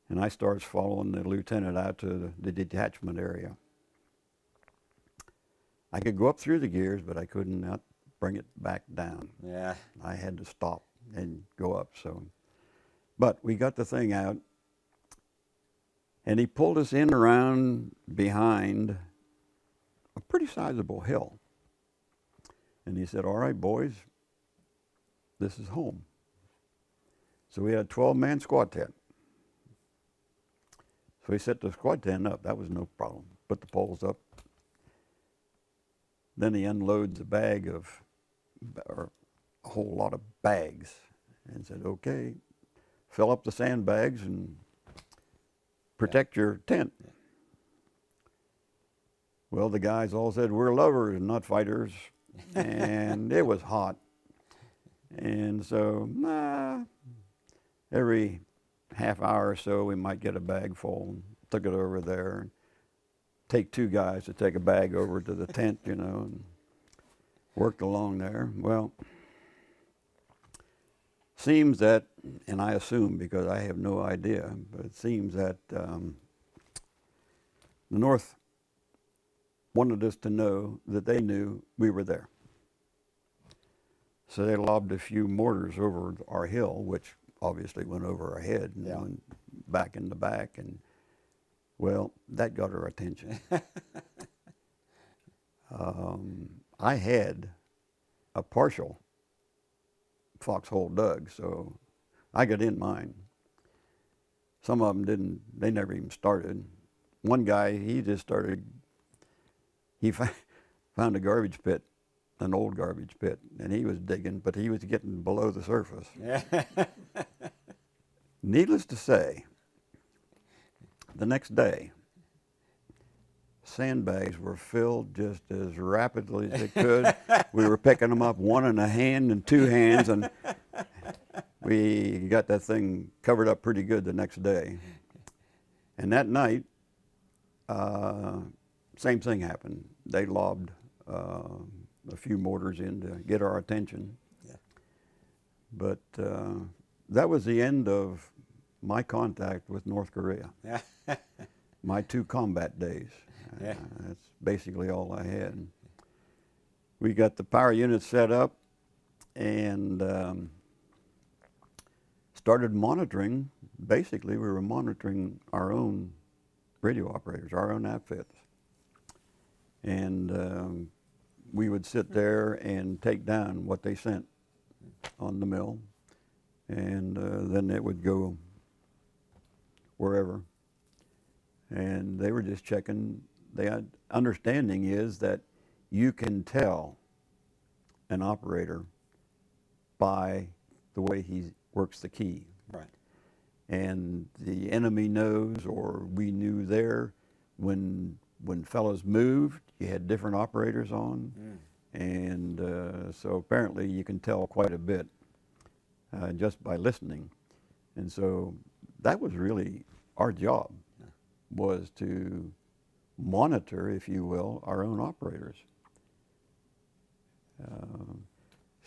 And I starts following the lieutenant out to the detachment area. I could go up through the gears, but I could not bring it back down. Yeah. I had to stop and go up. But we got the thing out, and he pulled us in around behind a pretty sizable hill. And he said, "All right, boys, this is home." So we had a 12-man squad tent. So he set the squad tent up. That was no problem. Put the poles up. Then he unloads a bag of, or a whole lot of bags, and said, "Okay, fill up the sandbags and protect your tent. Well, the guys all said, we're lovers, not fighters. And it was hot. And so, every half hour or so, we might get a bag full and took it over there. And take two guys to take a bag over to the tent, you know, and worked along there. Well, seems that, and I assume because I have no idea, but it seems that the North wanted us to know that they knew we were there. So they lobbed a few mortars over our hill, which obviously went over our head and went back in the back. And, well, that got our attention. I had a partial foxhole dug, so I got in mine. Some of them didn't, they never even started. One guy, he just started, he found a garbage pit, an old garbage pit, and he was digging, but he was getting below the surface. Needless to say, the next day, sandbags were filled just as rapidly as they could. We were picking them up one in a hand and two hands, and we got that thing covered up pretty good the next day. And that night, same thing happened. They lobbed a few mortars in to get our attention. But that was the end of my contact with North Korea. My 2 combat days. That's basically all I had. We got the power unit set up and started monitoring. Basically, we were monitoring our own radio operators, our own outfits. And we would sit there and take down what they sent on the mill. And then it would go wherever. And they were just checking. The understanding is that you can tell an operator by the way he works the key. Right. And the enemy knows, or we knew there, when fellows moved, you had different operators on. And so apparently you can tell quite a bit just by listening. And so that was really our job, was to monitor, if you will, our own operators.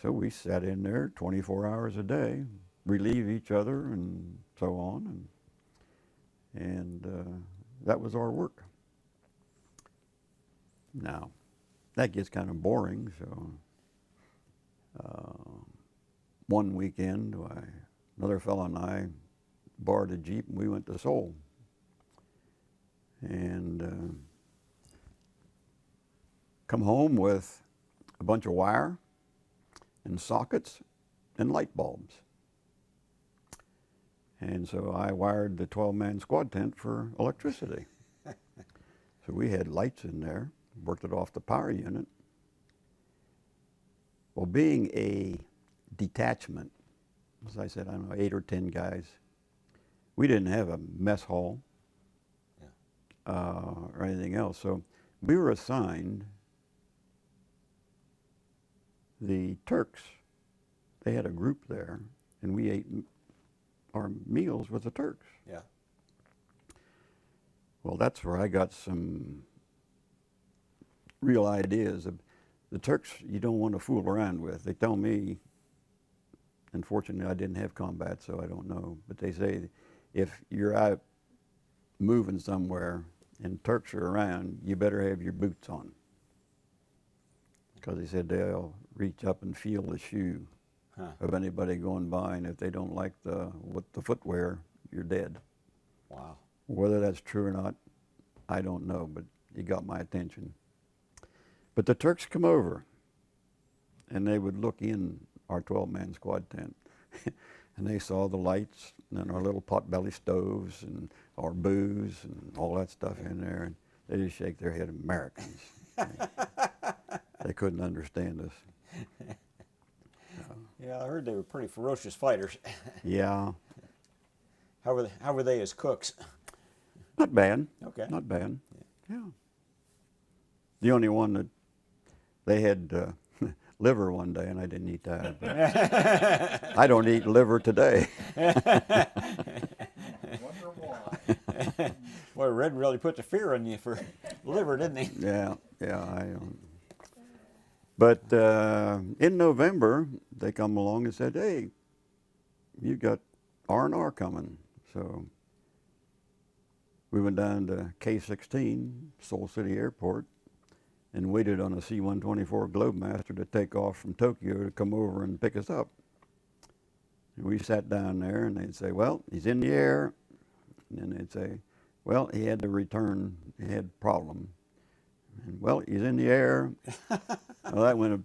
So we sat in there 24 hours a day, relieve each other and so on, and that was our work. Now, that gets kind of boring, so one weekend, another fellow and I borrowed a Jeep and we went to Seoul. And come home with a bunch of wire and sockets and light bulbs. And so I wired the 12-man squad tent for electricity. So we had lights in there, worked it off the power unit. Well, being a detachment, as I said, I don't know, 8 or 10 guys, we didn't have a mess hall or anything else. So we were assigned the Turks. They had a group there, and we ate our meals with the Turks. Yeah. Well, that's where I got some real ideas. The Turks you don't want to fool around with. They tell me, unfortunately I didn't have combat, so I don't know, but they say if you're out moving somewhere and Turks are around, you better have your boots on. Because they said they'll reach up and feel the shoe of anybody going by, and if they don't like the footwear, you're dead. Wow. Whether that's true or not, I don't know, but you got my attention. But the Turks come over, and they would look in our 12-man squad tent, and they saw the lights and our little potbelly stoves and our booze and all that stuff in there, and they just shake their head, Americans. They couldn't understand us. Yeah, I heard they were pretty ferocious fighters. Yeah. How were they as cooks? Not bad. Okay. Not bad. Yeah. The only one that they had liver one day, and I didn't eat that. But I don't eat liver today. Wonder why. Well, Red really put the fear in you for liver, didn't he? Yeah, yeah. But in November, they come along and said, "Hey, you got R&R coming." So we went down to K-16, Seoul City Airport, and waited on a C-124 Globemaster to take off from Tokyo to come over and pick us up. And we sat down there, and they'd say, "Well, he's in the air." And then they'd say, "Well, he had to return. He had a problem." And, "Well, he's in the air." Well, that went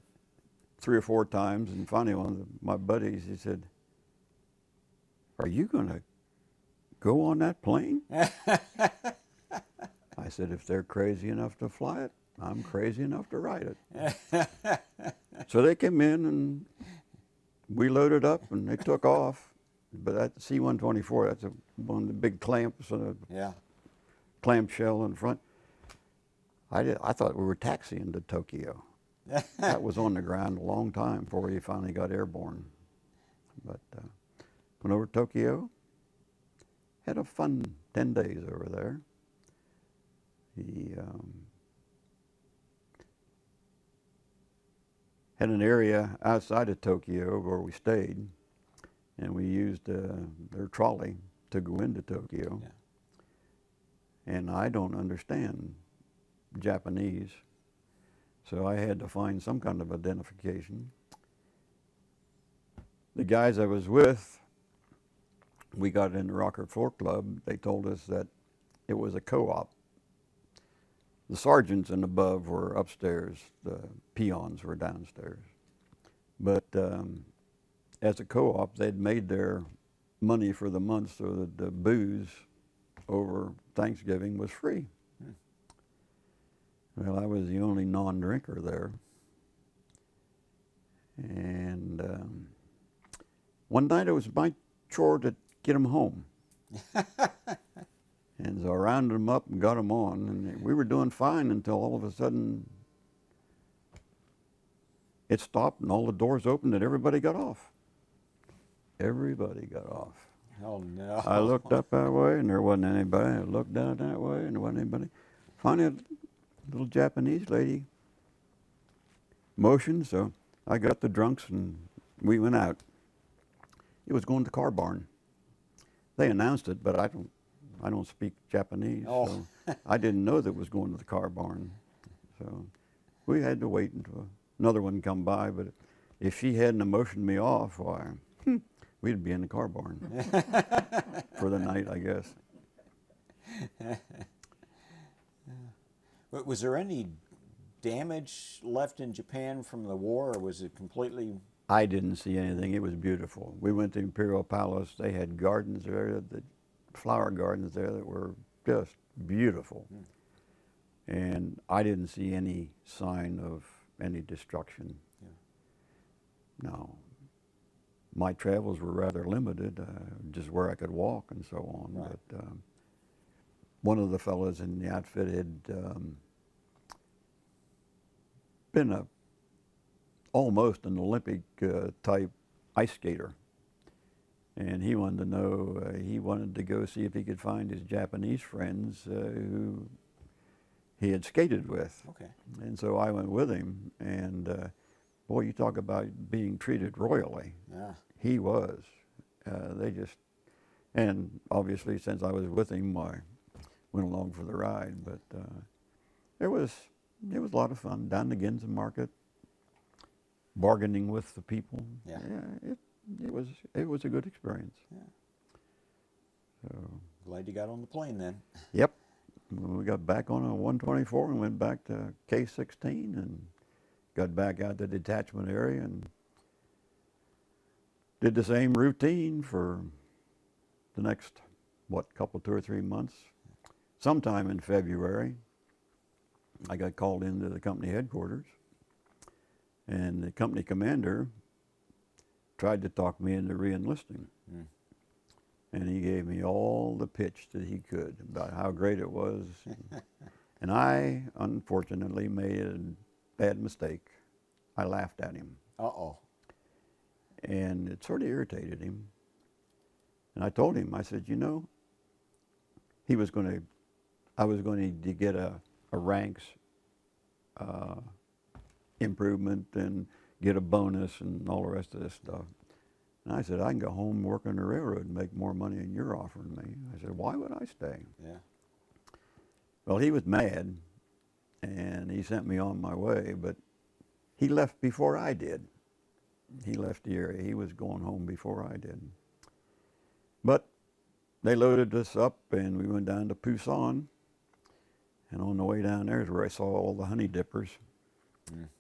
3 or 4 times, and finally one of my buddies, he said, "Are you going to go on that plane?" I said, "If they're crazy enough to fly it, I'm crazy enough to ride it." So they came in, and we loaded up, and they took off. But that C-124, that's one of the big clamps and a clamshell in front. I thought we were taxiing to Tokyo. That was on the ground a long time before we finally got airborne. But went over to Tokyo, had a fun 10 days over there. He had an area outside of Tokyo where we stayed, and we used their trolley to go into Tokyo. Yeah. And I don't understand Japanese, so I had to find some kind of identification. The guys I was with, we got in the Rocker Floor Club. They told us that it was a co-op. The sergeants and above were upstairs, the peons were downstairs. But as a co-op, they'd made their money for the month so that the booze over Thanksgiving was free. Well, I was the only non-drinker there. And one night it was my chore to get them home. And so I rounded them up and got them on, and we were doing fine until all of a sudden it stopped and all the doors opened and everybody got off. Everybody got off. Oh, no. I looked up that way and there wasn't anybody. I looked down that way and there wasn't anybody. Finally, a little Japanese lady motioned, so I got the drunks and we went out. It was going to the car barn. They announced it, but I don't speak Japanese, so I didn't know that it was going to the car barn. So we had to wait until another one come by, but if she hadn't motioned me off, why, we'd be in the car barn for the night, I guess. Was there any damage left in Japan from the war, or was it completely... I didn't see anything. It was beautiful. We went to Imperial Palace. They had gardens there, the flower gardens there that were just beautiful. And I didn't see any sign of any destruction. No. My travels were rather limited, just where I could walk and so on. Right. But one of the fellows in the outfit had been almost an Olympic type ice skater. And he wanted to know, he wanted to go see if he could find his Japanese friends who he had skated with. Okay. And so I went with him, and boy, you talk about being treated royally. Yeah. He was. And obviously since I was with him, I went along for the ride, but it was a lot of fun down the Ginza Market, bargaining with the people. Yeah. It was a good experience. Yeah. So, Glad you got on the plane then. yep. We got back on a 124 and went back to K-16 and got back out the detachment area and did the same routine for the next, 2 or 3 months. Sometime in February, I got called into the company headquarters, and the company commander tried to talk me into re-enlisting. And he gave me all the pitch that he could about how great it was. And I, unfortunately, made a bad mistake. I laughed at him. Uh-oh. And it sort of irritated him. And I told him, I said, you know, I was going to get a ranks improvement and get a bonus and all the rest of this stuff. And I said, I can go home and work on the railroad and make more money than you're offering me. I said, why would I stay? Yeah. Well, he was mad, and he sent me on my way, but he left before I did. He left the area. He was going home before I did. But they loaded us up, and we went down to Pusan. And on the way down there is where I saw all the honey dippers.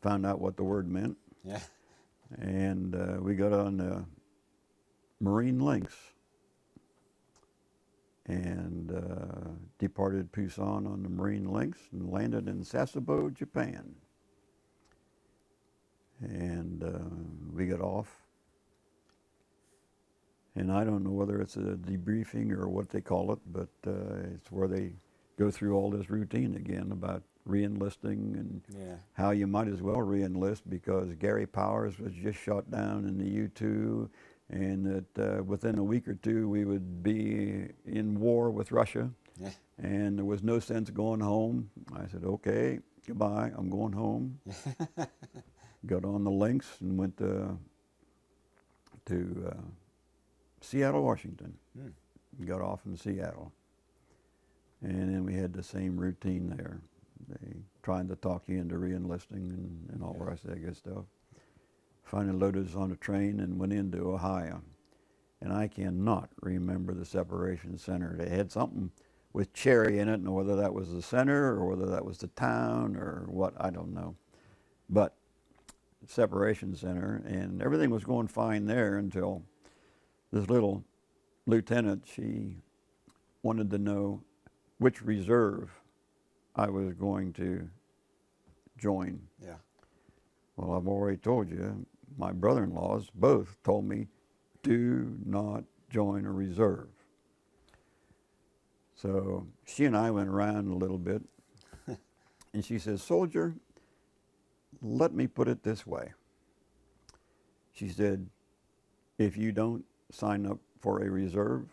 Found out what the word meant. Yeah. And we got on the Marine Lynx and departed Pusan on the Marine Lynx and landed in Sasebo, Japan. And we got off. And I don't know whether it's a debriefing or what they call it, but it's where they go through all this routine again about re-enlisting and how you might as well re-enlist because Gary Powers was just shot down in the U-2 and that within a week or two we would be in war with Russia and there was no sense going home. I said, okay, goodbye, I'm going home. Got on the Lynx and went to Seattle, Washington. Got off in Seattle. And then we had the same routine there. They trying to talk you into re-enlisting and all the rest of that good stuff. Finally loaded us on a train and went into Ohio. And I cannot remember the separation center. They had something with cherry in it, and whether that was the center or whether that was the town or what, I don't know. But separation center, and everything was going fine there until this little lieutenant, she wanted to know which reserve I was going to join. Yeah. Well, I've already told you, my brother-in-laws both told me, do not join a reserve. So she and I went around a little bit, and she says, soldier, let me put it this way. She said, if you don't sign up for a reserve,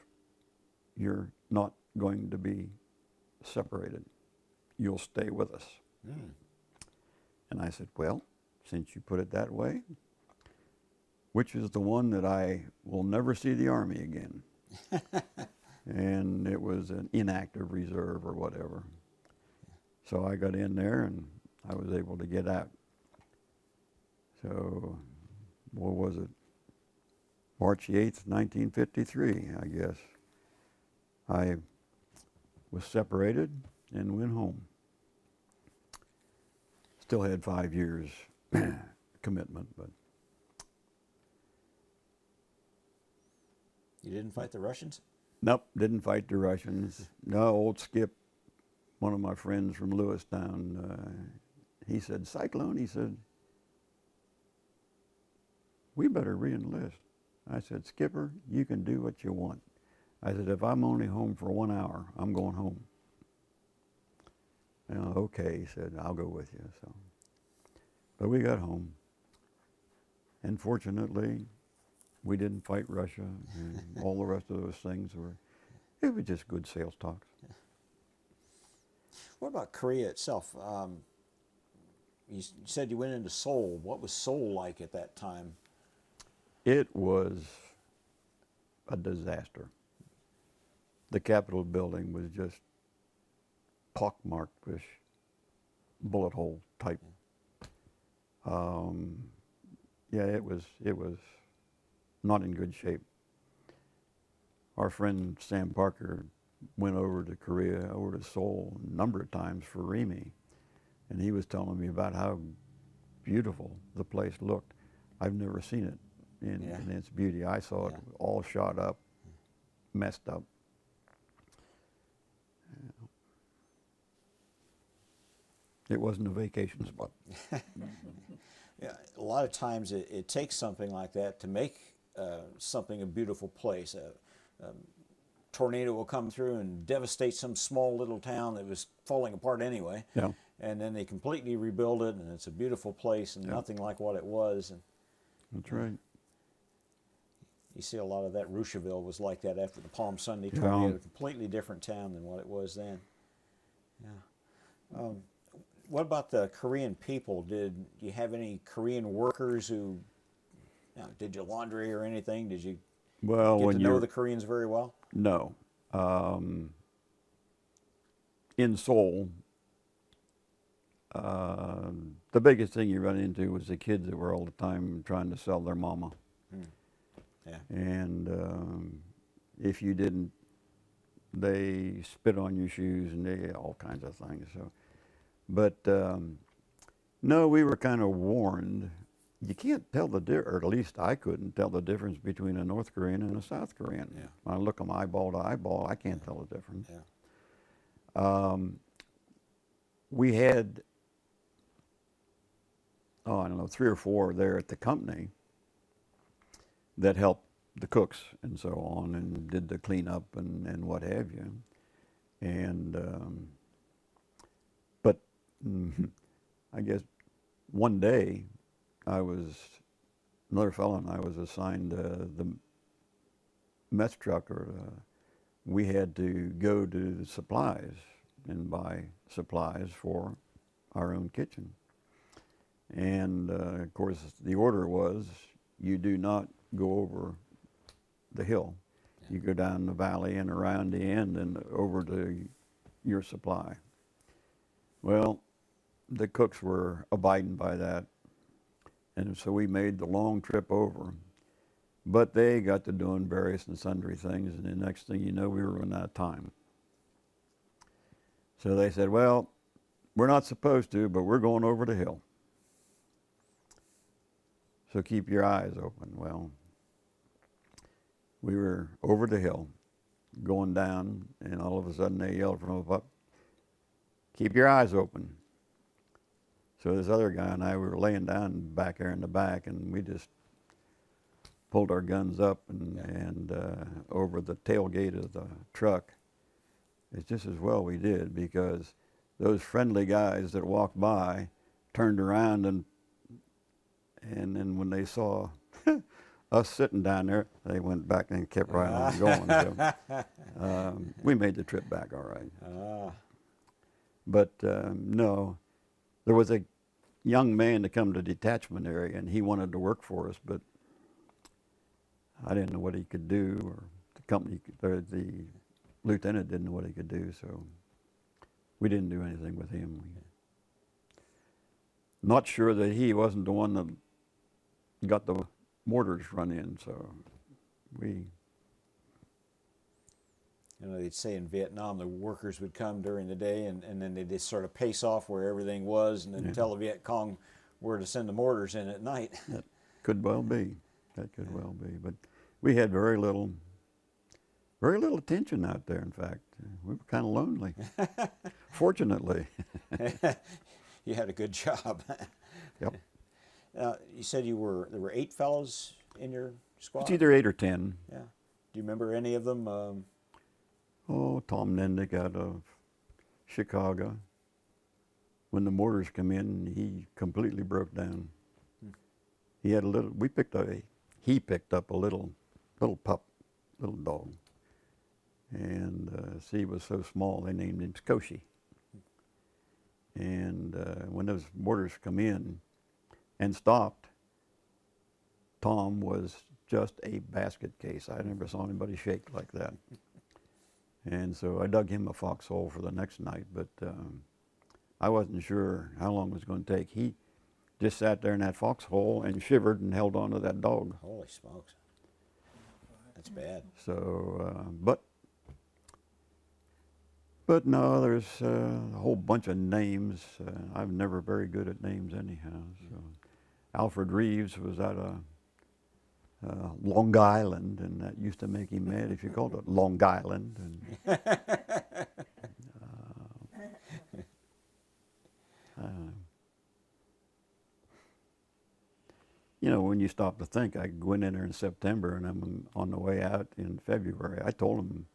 you're not going to be separated. You'll stay with us. And I said, well, since you put it that way, which is the one that I will never see the Army again? And it was an inactive reserve or whatever. So I got in there and I was able to get out. So, what was it? March 8th, 1953, I guess. I was separated and went home. Still had 5 years commitment, but. You didn't fight the Russians? Nope, didn't fight the Russians. No, old Skip, one of my friends from Lewistown, he said, Cyclone, he said, we better re-enlist. I said, Skipper, you can do what you want. I said, if I'm only home for 1 hour, I'm going home. And okay, he said, I'll go with you. So, but we got home. And fortunately, we didn't fight Russia, and all the rest of those things it was just good sales talks. What about Korea itself? You said you went into Seoul. What was Seoul like at that time? It was a disaster. The Capitol building was just pockmarked with bullet hole type. Yeah, it was not in good shape. Our friend Sam Parker went over to Korea, over to Seoul a number of times for Remy, and he was telling me about how beautiful the place looked. I've never seen it in its beauty. I saw it all shot up, messed up. It wasn't a vacation spot. Yeah, a lot of times it takes something like that to make something a beautiful place. tornado will come through and devastate some small little town that was falling apart anyway. Yeah. And then they completely rebuild it, and it's a beautiful place and nothing like what it was. And That's right. you see a lot of that. Rushville was like that after the Palm Sunday Yeah. tornado. A completely different town than what it was then. Yeah. What about the Korean people? Did you have any Korean workers who did your laundry or anything? Did you Well, get when to know you're the Koreans very well? no, in Seoul, the biggest thing you run into was the kids that were all the time trying to sell their mama. Yeah. And if you didn't, they spit on your shoes and they all kinds of things. So, but no, we were kind of warned. You can't tell or at least I couldn't tell the difference between a North Korean and a South Korean. Yeah. When I look them eyeball to eyeball, I can't tell the difference. Yeah. We had, I don't know, 3 or 4 there at the company that helped the cooks and so on and did the cleanup and what have you. And, but I guess one day another fellow and I was assigned the mess truck, or we had to go to the supplies and buy supplies for our own kitchen. And of course, the order was you do not go over the hill. Yeah. You go down the valley and around the end and over to your supply. Well, the cooks were abiding by that. And so we made the long trip over. But they got to doing various and sundry things, and the next thing you know, we were running out of time. So they said, well, we're not supposed to, but we're going over the hill. So keep your eyes open. Well, we were over the hill, going down, and all of a sudden they yelled from up, keep your eyes open. So this other guy and I, we were laying down back there in the back, and we just pulled our guns up and over the tailgate of the truck. It's just as well we did, because those friendly guys that walked by turned around and then when they saw us sitting down there, they went back and kept right on going. So, we made the trip back all right. But no, there was a young man to come to the detachment area, and he wanted to work for us, but I didn't know what he could do, or the company, or the lieutenant didn't know what he could do, so we didn't do anything with him. Not sure that he wasn't the one that got the mortars run in, so we... They'd say in Vietnam the workers would come during the day and then they'd just sort of pace off where everything was and then tell the Viet Cong where to send the mortars in at night. That could well be. That could well be. But we had very little attention out there, in fact. We were kind of lonely, fortunately. You had a good job. Yep. You said there were 8 fellows in your squad? It's either 8 or 10. Yeah. Do you remember any of them? Tom Nendick out of Chicago. When the mortars come in, he completely broke down. He had he picked up a little pup, little dog. And he was so small, they named him Skoshi. And when those mortars come in and stopped, Tom was just a basket case. I never saw anybody shake like that. And so I dug him a foxhole for the next night, but I wasn't sure how long it was going to take. He just sat there in that foxhole and shivered and held on to that dog. Holy smokes. That's bad. So, but no, there's a whole bunch of names. I'm never very good at names anyhow. So, Alfred Reeves was out of Long Island, and that used to make him mad if you called it Long Island. And, when you stop to think, I went in there in September, and I'm on the way out in February. I told him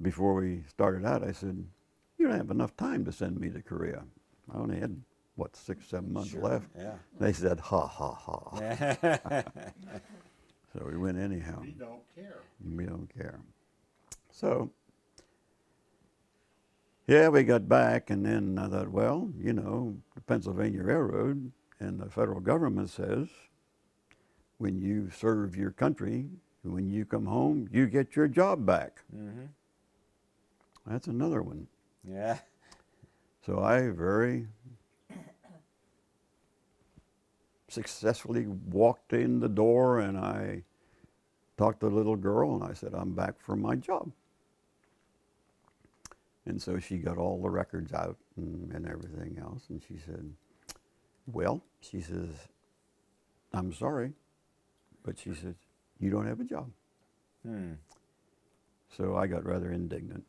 before we started out, I said, "You don't have enough time to send me to Korea." I only had, what, 6, 7 months Sure, left. yeah. They said, "Ha, ha, ha." So we went anyhow. We don't care. We don't care. So, yeah, we got back, and then I thought, well, you know, the Pennsylvania Railroad and the federal government says when you serve your country, when you come home, you get your job back. Mm-hmm. That's another one. Yeah. So I very successfully walked in the door, and I talked to the little girl, and I said, "I'm back for my job." And so she got all the records out and everything else, and she said, "Well," she says, "I'm sorry," but she says, "You don't have a job." So I got rather indignant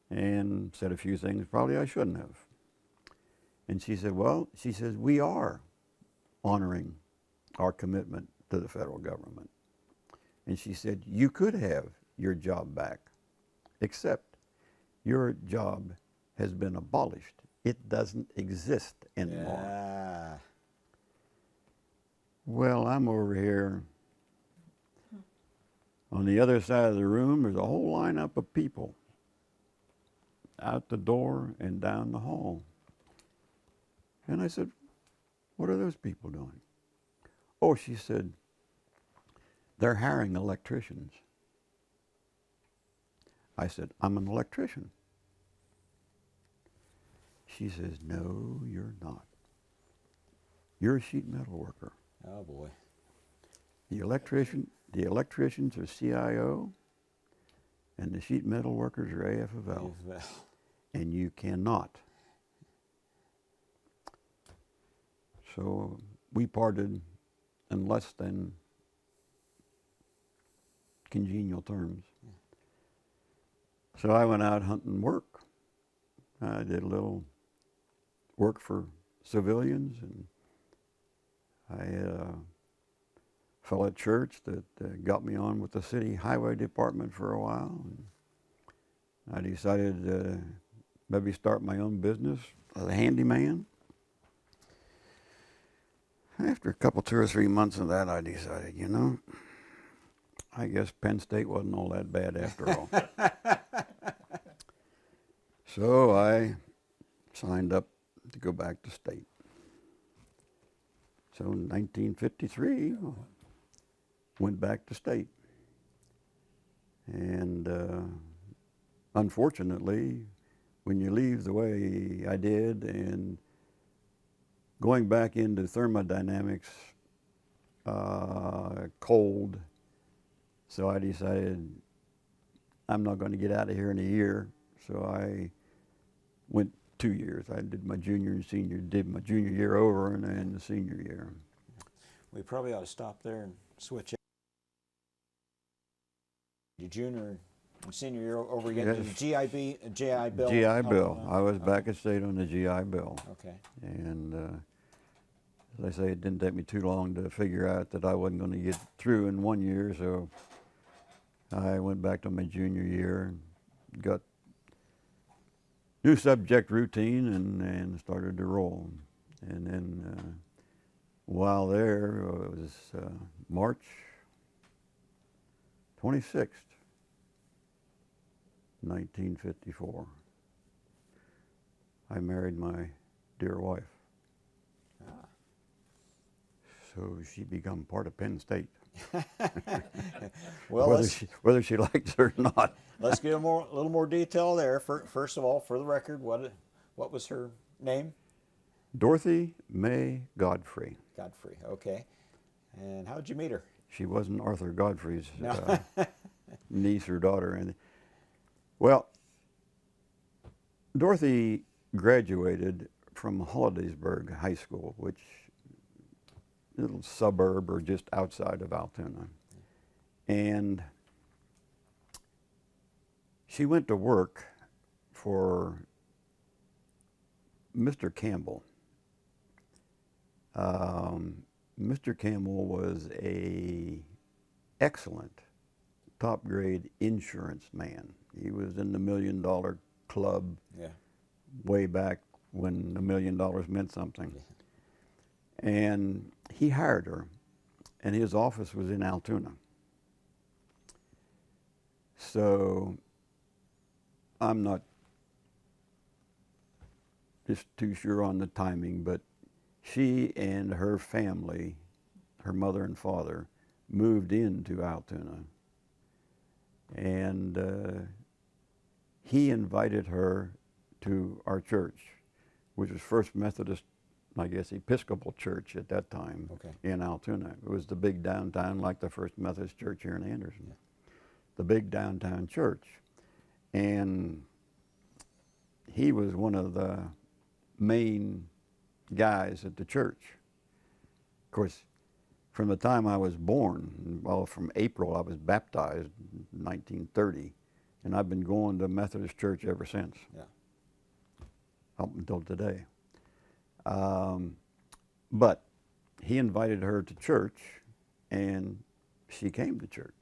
and said a few things probably I shouldn't have. And she said, "Well," she says, "we are honoring our commitment to the federal government." And she said, "You could have your job back, except your job has been abolished. It doesn't exist anymore." Yeah. Well, I'm over here. On the other side of the room, there's a whole lineup of people out the door and down the hall. And I said, "What are those people doing?" "Oh," she said, "they're hiring electricians." I said, "I'm an electrician." She says, "No, you're not. You're a sheet metal worker. Oh boy. The electricians are CIO, and the sheet metal workers are AFFL, Well, and you cannot." So we parted in less than congenial terms. So I went out hunting work. I did a little work for civilians, and I had a fellow at church that got me on with the city highway department for a while. And I decided to maybe start my own business as a handyman. After a couple, 2 or 3 months of that, I decided, you know, I guess Penn State wasn't all that bad after all. So I signed up to go back to state. So in 1953, went back to state. And unfortunately, when you leave the way I did and going back into thermodynamics, cold, so I decided I'm not going to get out of here in a year. So I went 2 years. I did my junior and senior, did my junior year over and then the senior year. we probably ought to stop there and switch out. Your junior and senior year over again. Yes. Did GI Bill? GI Bill. help? I was back at state on the GI Bill. Okay. And as I say, it didn't take me too long to figure out that I wasn't going to get through in 1 year, so I went back to my junior year, got new subject routine, and started to roll. And then while there, it was March 26th, 1954. I married my dear wife. So she become part of Penn State, Well, whether she likes it or not. let's get a little more detail there. First of all, for the record, what was her name? Dorothy May Godfrey. Godfrey. Okay. And how'd you meet her? She wasn't Arthur Godfrey's No. niece or daughter. And well, Dorothy graduated from Hollidaysburg High School, which little suburb or just outside of Altoona. And she went to work for Mr. Campbell. Mr. Campbell was a excellent top grade insurance man. He was in the $1 Million Club Yeah. way back when $1 million meant something. And he hired her, and his office was in Altoona. So I'm not just too sure on the timing, but she and her family, her mother and father, moved into Altoona. And he invited her to our church, which was First Methodist, I guess, Episcopal Church at that time in Altoona. It was the big downtown, like the First Methodist Church here in Anderson. Yeah. The big downtown church. And he was one of the main guys at the church. Of course, from the time I was born, well, from April I was baptized in 1930, and I've been going to Methodist church ever since, up until today. But he invited her to church, and she came to church.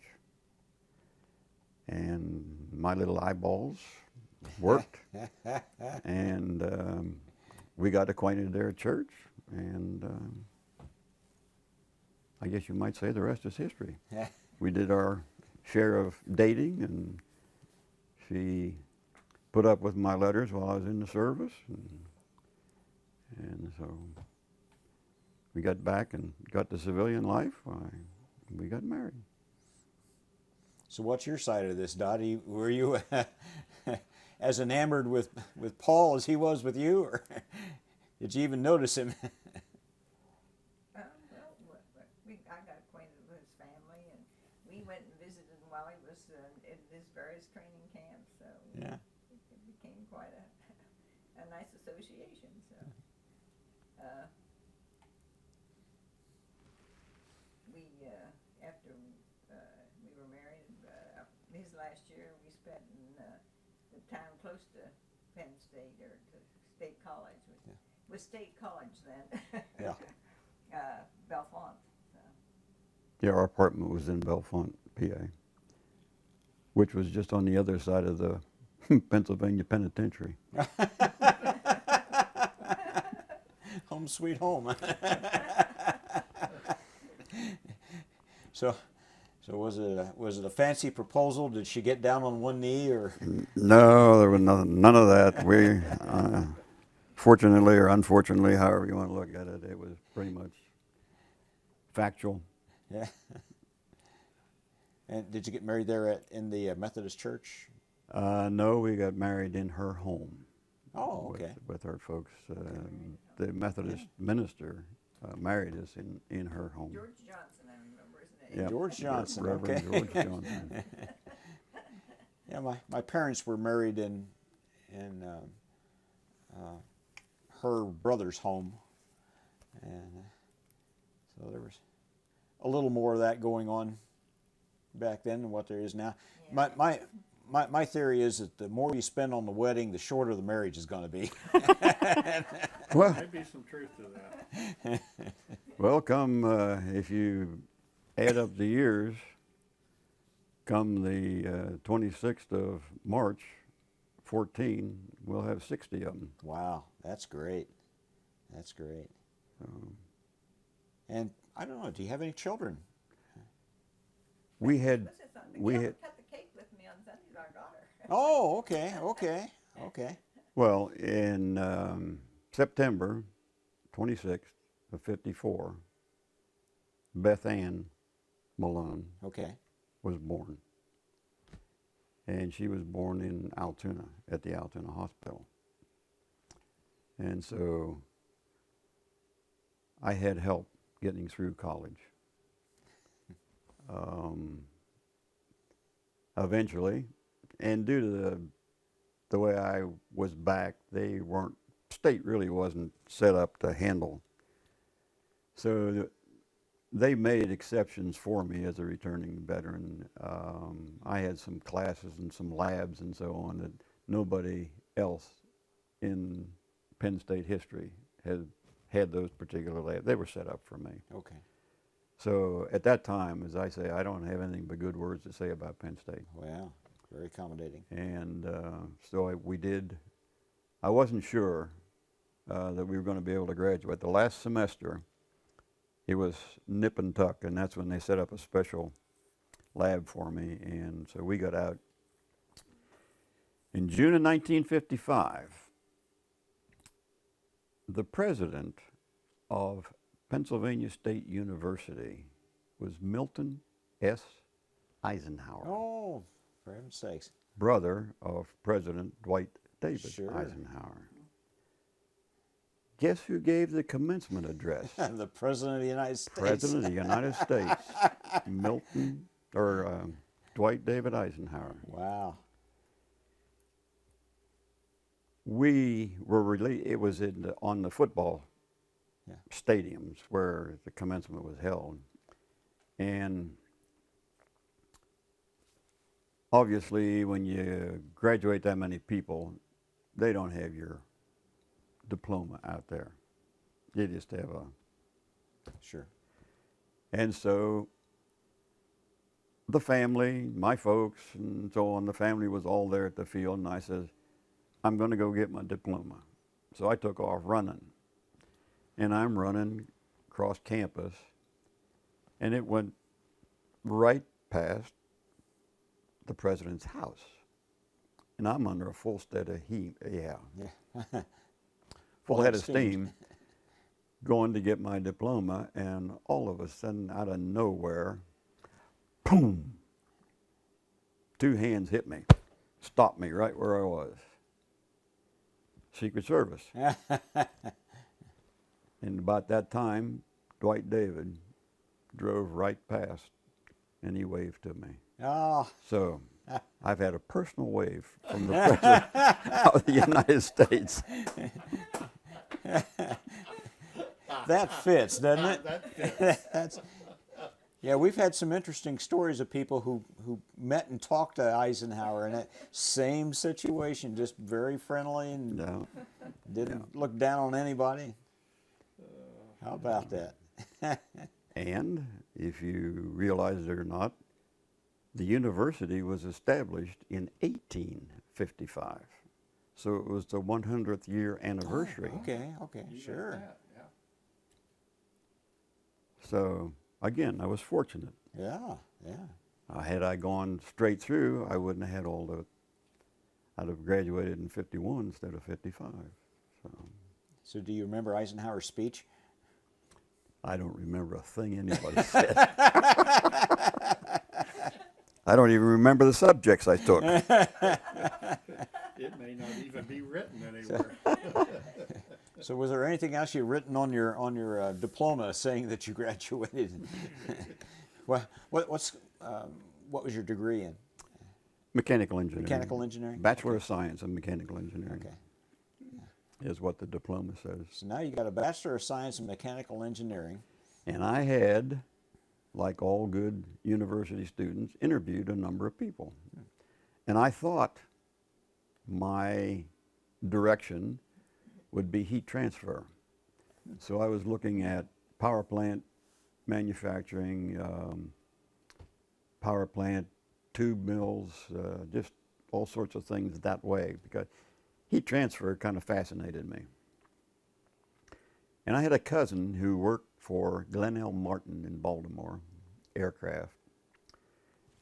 And my little eyeballs worked, and we got acquainted there at church, and I guess you might say the rest is history. We did our share of dating, and she put up with my letters while I was in the service, and so we got back and got to civilian life. We got married. So what's your side of this, Dottie? Were you as enamored with Paul as he was with you, or did you even notice him? I got acquainted with his family, and we went and visited him while he was in his various training camps. So yeah, it became quite a nice association. So we after we were married, his last year we spent in the town close to Penn State, or to State College. Was State College then. Bellefonte. Yeah, our apartment was in Bellefonte, PA, which was just on the other side of the Pennsylvania Penitentiary. Home sweet home. So was it a fancy proposal? Did she get down on one knee, or? No, there was none of that. We, fortunately or unfortunately, however you want to look at it, it was pretty much factual. Yeah. And did you get married there in the Methodist church? No, we got married in her home. Oh, okay. With her folks. The Methodist minister married us in her home. George Johnson, I remember his name. Yep. George Johnson. Reverend Okay. George Johnson. Yeah, my parents were married in her brother's home, and so there was a little more of that going on back then than what there is now. Yeah. My theory is that the more you spend on the wedding, the shorter the marriage is going to be. Well, Might be some truth to that. well, if you add up the years, come the 26th of March, 14, we'll have 60 of them. Wow, that's great. That's great. And I don't know, do you have any children? We had cut the cake with me on Sundays, our daughter. Oh, okay. Well, in September 26th of 54, Beth Ann Malone was born. And she was born in Altoona, at the Altoona Hospital. And so I had help getting through college. Eventually, and due to the way I was back, state really wasn't set up to handle. So they made exceptions for me as a returning veteran. I had some classes and some labs and so on that nobody else in Penn State history had those particular labs. They were set up for me. Okay. So at that time, as I say, I don't have anything but good words to say about Penn State. Wow, very accommodating. And we did. I wasn't sure that we were going to be able to graduate. The last semester, it was nip and tuck, and that's when they set up a special lab for me. And so we got out in June of 1955. The president of Pennsylvania State University was Milton S. Eisenhower, Oh, for heaven's sakes. brother of President Dwight David Sure. Eisenhower. Guess who gave the commencement address? The President of the United States. President of the United States, Dwight David Eisenhower. Wow. We were it was on the football Yeah. stadiums where the commencement was held. And obviously, when you graduate that many people, they don't have your diploma out there. You just have a... Sure. And so the family, my folks, and so on, the family was all there at the field, and I says, I'm going to go get my diploma. So I took off running. And I'm running across campus, and it went right past the president's house. And I'm under a full stead of heat, full head of steam, going to get my diploma, and all of a sudden, out of nowhere, boom, two hands hit me, stopped me right where I was. Secret Service. And about that time, Dwight David drove right past, and he waved to me. Oh, So I've had a personal wave from the President of the United States. that fits, doesn't it? That fits. That's, yeah, we've had some interesting stories of people who met and talked to Eisenhower in that same situation, just very friendly and No, didn't look down on anybody. How about that? and if you realize it or not, the university was established in 1855. So it was the 100th year anniversary. Okay, You got sure. that, yeah. So again, I was fortunate. Yeah, yeah. Had I gone straight through, I wouldn't have had all the. I'd have graduated in 51 instead of 55. So do you remember Eisenhower's speech? I don't remember a thing anybody said. I don't even remember the subjects I took. It may not even be written anywhere. So was there anything else you written on your diploma saying that you graduated? what was your degree in? Mechanical engineering. Mechanical engineering? Bachelor of Science in Mechanical Engineering Okay. is what the diploma says. So now you got a Bachelor of Science in Mechanical Engineering. And I had, like all good university students, interviewed a number of people. And I thought my direction would be heat transfer. So I was looking at power plant manufacturing, power plant tube mills, just all sorts of things that way, because heat transfer kind of fascinated me. And I had a cousin who worked for Glenn Martin in Baltimore, aircraft.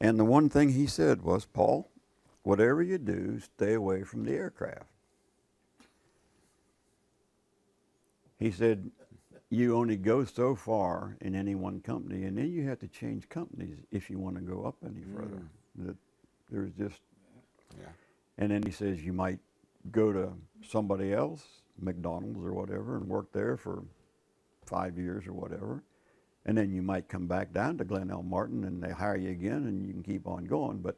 And the one thing he said was, Paul, whatever you do, stay away from the aircraft. He said, you only go so far in any one company, and then you have to change companies if you want to go up any further. That there's just, Yeah. and then he says you might go to somebody else, McDonald's or whatever, and work there for 5 years or whatever. And then you might come back down to Glenn Martin and they hire you again and you can keep on going. But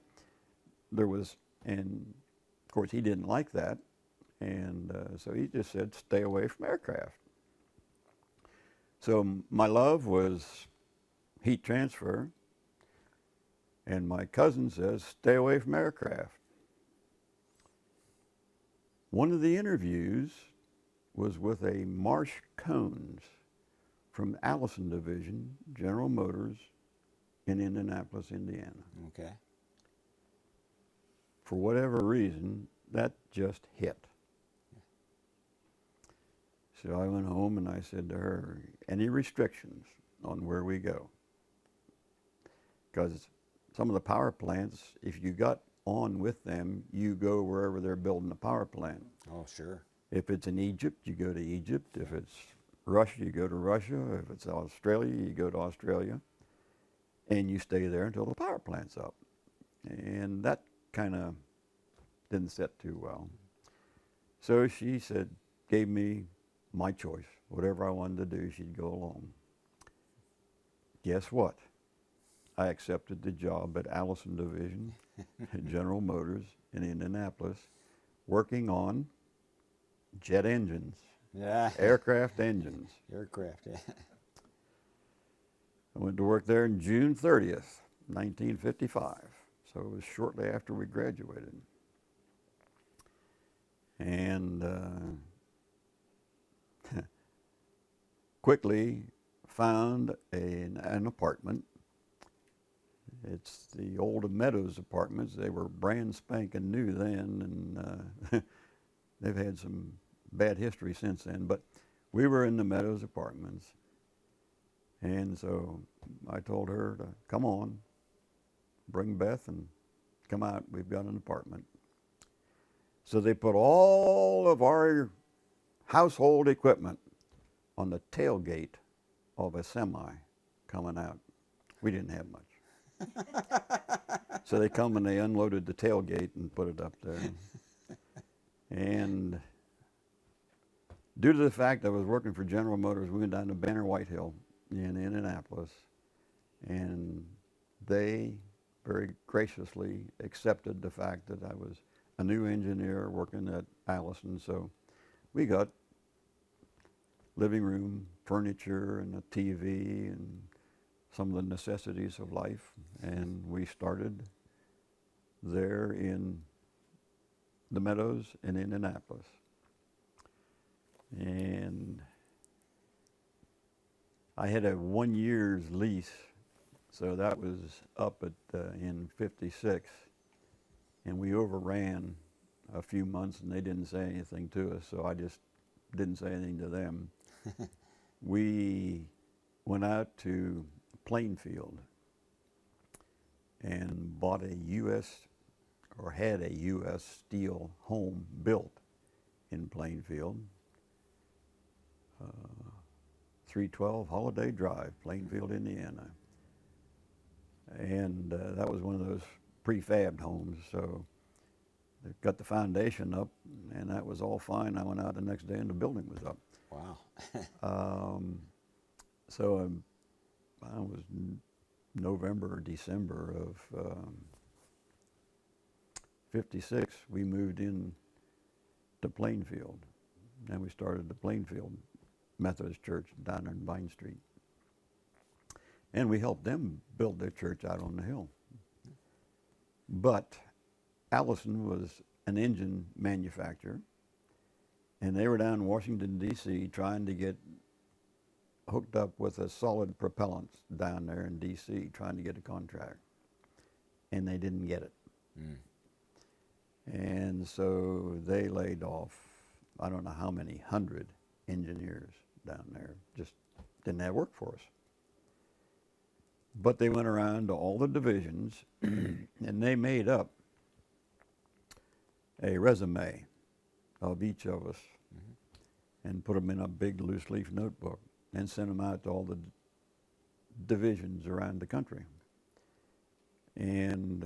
there was, and of course he didn't like that. And so he just said, stay away from aircraft. So my love was heat transfer. And my cousin says, stay away from aircraft. One of the interviews was with a Marsh Cones from Allison Division, General Motors, in Indianapolis, Indiana. Okay. For whatever reason, that just hit. So I went home and I said to her, any restrictions on where we go? Because some of the power plants, if you got on with them, you go wherever they're building a power plant. Oh, sure. If it's in Egypt, you go to Egypt. If it's Russia, you go to Russia. If it's Australia, you go to Australia. And you stay there until the power plant's up. And that kind of didn't sit too well. So she said, gave me my choice. Whatever I wanted to do, she'd go along. Guess what? I accepted the job at Allison Division at General Motors in Indianapolis, working on jet engines, Yeah. aircraft engines. Aircraft, yeah. I went to work there on June 30th, 1955. So it was shortly after we graduated. And quickly found an apartment. It's the old Meadows apartments. They were brand spanking new then, and they've had some bad history since then. But we were in the Meadows apartments. And so I told her to come on, bring Beth and come out. We've got an apartment. So they put all of our household equipment on the tailgate of a semi coming out. We didn't have much. So they come and they unloaded the tailgate and put it up there. And due to the fact I was working for General Motors, we went down to Banner Whitehill in Indianapolis, and they very graciously accepted the fact that I was a new engineer working at Allison. So we got living room furniture and a TV and some of the necessities of life, and we started there in the Meadows in Indianapolis. And I had a 1 year's lease, so that was up in 56, and we overran a few months, and they didn't say anything to us, so I just didn't say anything to them. We went out to Plainfield and bought a had a U.S. steel home built in Plainfield. 312 Holiday Drive, Plainfield, Indiana. And that was one of those prefabbed homes, so they got the foundation up, and that was all fine. I went out the next day and the building was up. Wow. So I was November or December of 56, we moved in to Plainfield, and we started the Plainfield Methodist Church down on Vine Street. And we helped them build their church out on the hill. But Allison was an engine manufacturer, and they were down in Washington, D.C. trying to get hooked up with a solid propellant down there in D.C., trying to get a contract. And they didn't get it. Mm. And so they laid off, I don't know how many 100 engineers down there, just didn't have work for us. But they went around to all the divisions and they made up a resume of each of us and put them in a big loose leaf notebook and sent them out to all the divisions around the country. And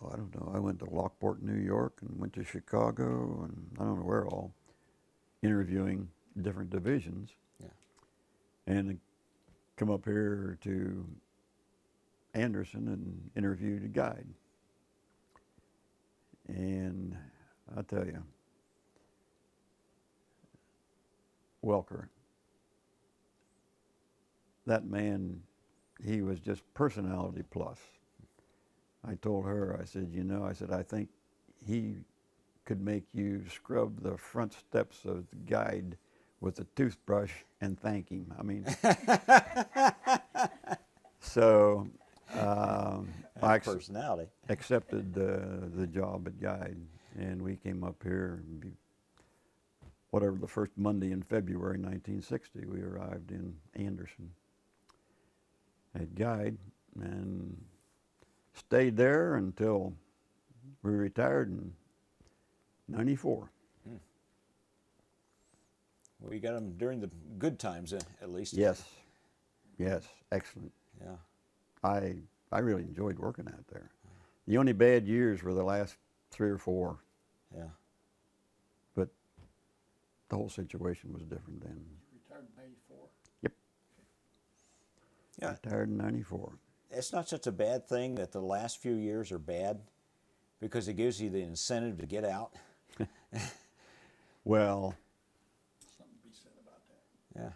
I don't know, I went to Lockport, New York, and went to Chicago, and I don't know where all, interviewing different divisions. Yeah. And come up here to Anderson and interviewed a guide. And I'll tell you, Welker, that man, he was just personality plus. I told her, I said, I think he could make you scrub the front steps of the guide with a toothbrush and thank him. I mean, so I Personality. accepted the job at Guide, and we came up here. Whatever the first Monday in February 1960, we arrived in Anderson at Guide and stayed there until we retired in '94. Well, you got them during the good times, at least. Yes, excellent. Yeah. I really enjoyed working out there. The only bad years were the last 3 or 4, Yeah. but the whole situation was different then. Retired in '94. Yep. Yeah. Retired in '94. It's not such a bad thing that the last few years are bad, because it gives you the incentive to get out. Well, Something to be said about that. Yeah.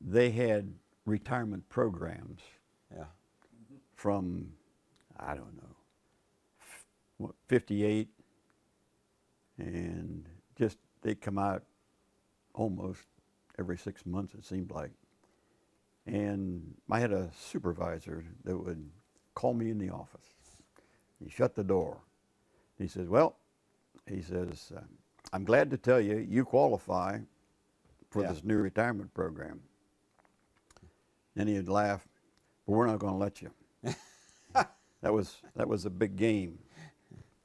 they had retirement programs Yeah. from, I don't know, 58, and just they come out almost every 6 months, it seemed like. And I had a supervisor that would call me in the office. He shut the door. He says, well, he says, I'm glad to tell you, you qualify for Yeah. this new retirement program. Then he'd laugh, but we're not going to let you. That was a big game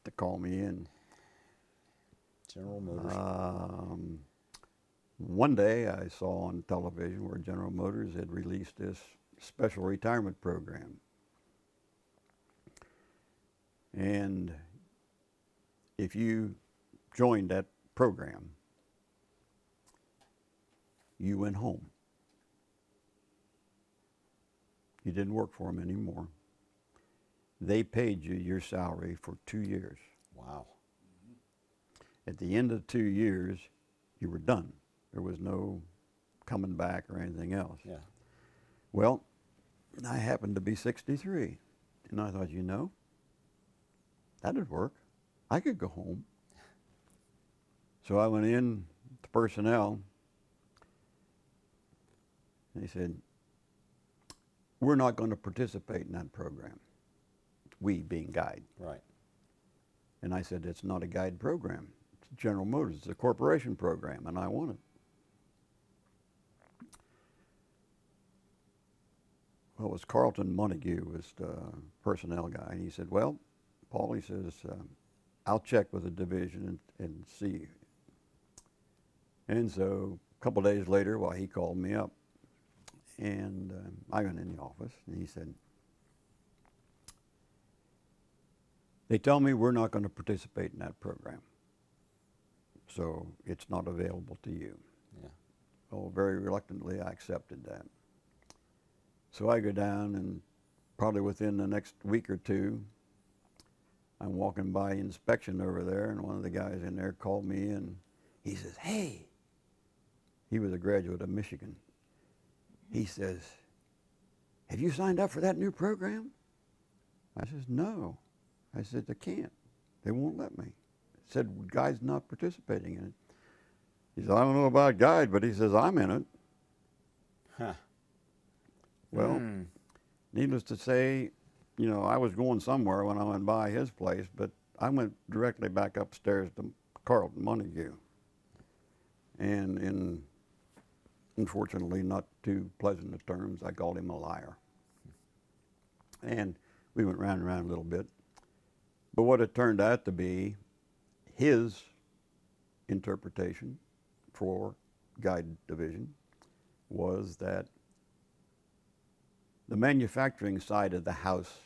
to call me in. General Motors. One day I saw on television where General Motors had released this special retirement program. And if you joined that program, you went home. You didn't work for them anymore. They paid you your salary for 2 years. Wow. At the end of 2 years, you were done. There was no coming back or anything else. Yeah. Well, I happened to be 63, and I thought, that'd work. I could go home. So I went in to personnel, and they said, we're not going to participate in that program. We being Guide. Right. And I said, it's not a Guide program. It's General Motors. It's a corporation program, and I want it. Well, it was Carlton Montague was the personnel guy. And he said, well, Paul, he says, I'll check with the division and see. And so a couple of days later, he called me up, and I went in the office, and he said, they tell me we're not going to participate in that program, so it's not available to you. Yeah. Well, very reluctantly, I accepted that. So I go down, and probably within the next week or two, I'm walking by inspection over there, and one of the guys in there called me, and he says, hey, he was a graduate of Michigan. He says, have you signed up for that new program? I says, no. I said, they can't. They won't let me. I said, Guide's not participating in it. He said, I don't know about Guide, but he says, I'm in it. Huh. Well, needless to say, I was going somewhere when I went by his place, but I went directly back upstairs to Carlton Montague. And unfortunately, not too pleasant of terms, I called him a liar. And we went round and round a little bit. But what it turned out to be, his interpretation for Guide Division was that the manufacturing side of the house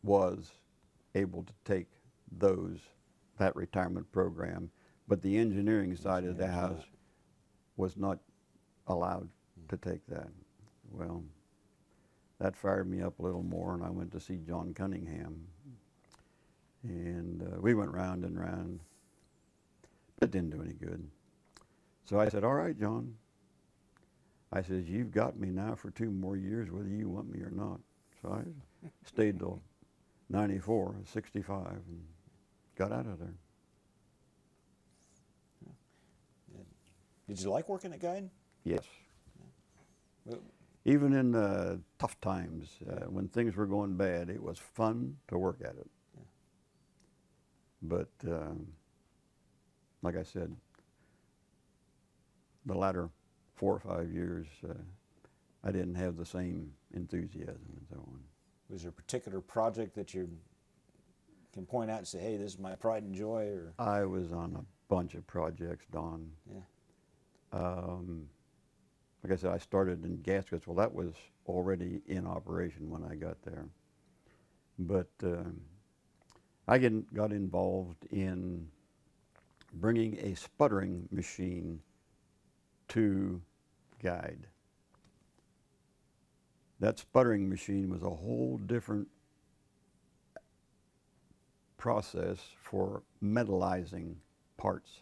was able to take that retirement program, but the engineering side of the house was not allowed to take that. Well, that fired me up a little more, and I went to see John Cunningham, and we went round and round. It didn't do any good. So I said, all right, John. I says, you've got me now for 2 more years, whether you want me or not. So I stayed till 94, 65, and got out of there. Did you like working at Guide? Yes. Well, Even in tough times, when things were going bad, it was fun to work at it. But like I said, the latter 4 or 5 years, I didn't have the same enthusiasm and so on. Was there a particular project that you can point out and say, hey, this is my pride and joy? Or I was on a bunch of projects, Don. yeah. Like I said, I started in gaskets. Well, that was already in operation when I got there. But I got involved in bringing a sputtering machine to Guide. That sputtering machine was a whole different process for metallizing parts.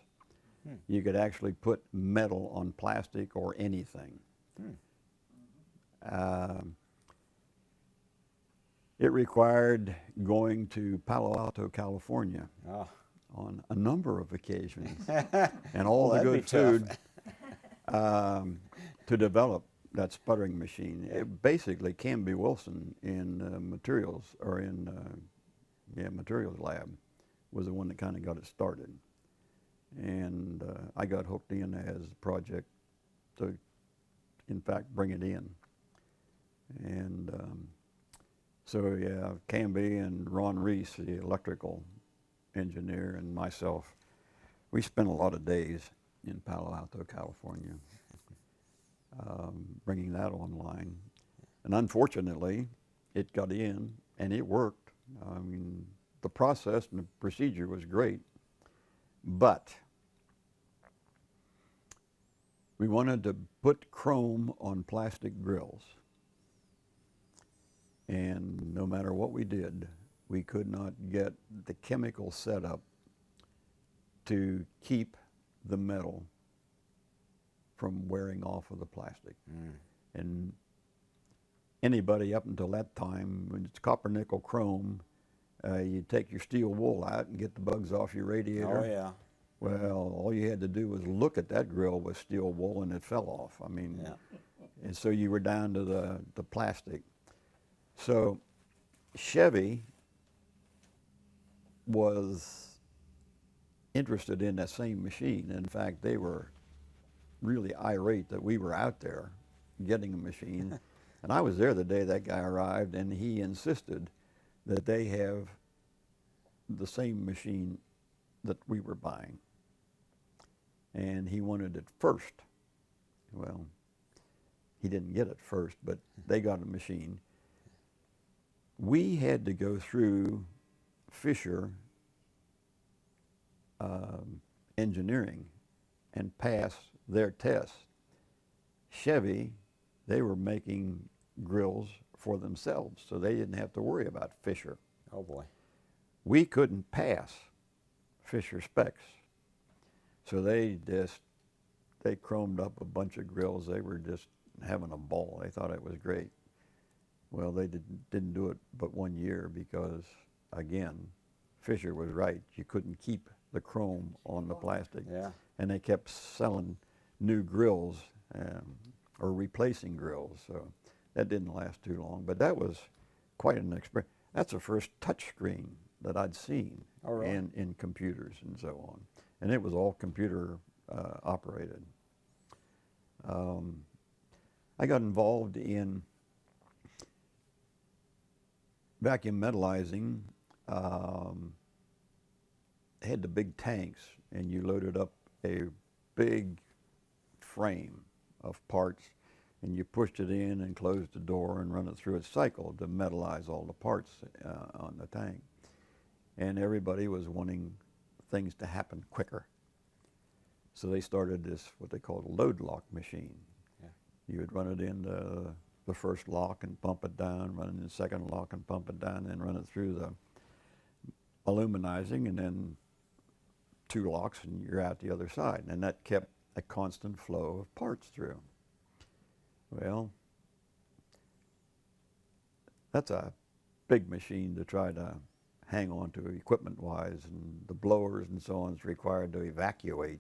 You could actually put metal on plastic or anything. It required going to Palo Alto, California Oh. on a number of occasions and all Well, the that'd good be food to develop that sputtering machine. It basically, Canby Wilson in materials, or in materials lab, was the one that kind of got it started. And I got hooked in as a project to, in fact, bring it in. And so, yeah, Canby and Ron Reese, the electrical engineer, and myself, we spent a lot of days in Palo Alto, California, bringing that online. And unfortunately, it got in, and it worked. I mean, the process and the procedure was great, but we wanted to put chrome on plastic grills. And no matter what we did, we could not get the chemical setup to keep the metal from wearing off of the plastic. And anybody up until that time, when it's copper, nickel, chrome, you take your steel wool out and get the bugs off your radiator. Oh, yeah. Well, all you had to do was look at that grill with steel wool and it fell off. I mean, Yeah. and so you were down to the plastic. So Chevy was interested in that same machine. In fact, they were really irate that we were out there getting a machine. And I was there the day that guy arrived, and he insisted that they have the same machine that we were buying. And he wanted it first. Well, he didn't get it first, but they got a machine. We had to go through Fisher engineering and pass their tests. Chevy, they were making grills for themselves, so they didn't have to worry about Fisher. Oh, boy. We couldn't pass Fisher specs. So they chromed up a bunch of grills. They were just having a ball. They thought it was great. Well, they didn't do it but 1 year because, again, Fisher was right. You couldn't keep the chrome on the plastic. Yeah. And they kept selling new grills or replacing grills. So that didn't last too long. But that was quite an experience. That's the first touch screen that I'd seen in computers and so on. And it was all computer operated. I got involved in vacuum metallizing. Had the big tanks, and you loaded up a big frame of parts, and you pushed it in and closed the door and run it through its cycle to metallize all the parts on the tank. And everybody was wanting things to happen quicker. So they started this, what they called a load lock machine. Yeah. You would run it in the first lock and pump it down, run it in the second lock and pump it down, and run it through the aluminizing, and then 2 locks and you're out the other side. And that kept a constant flow of parts through. Well, that's a big machine to try to hang on to equipment-wise, and the blowers and so on is required to evacuate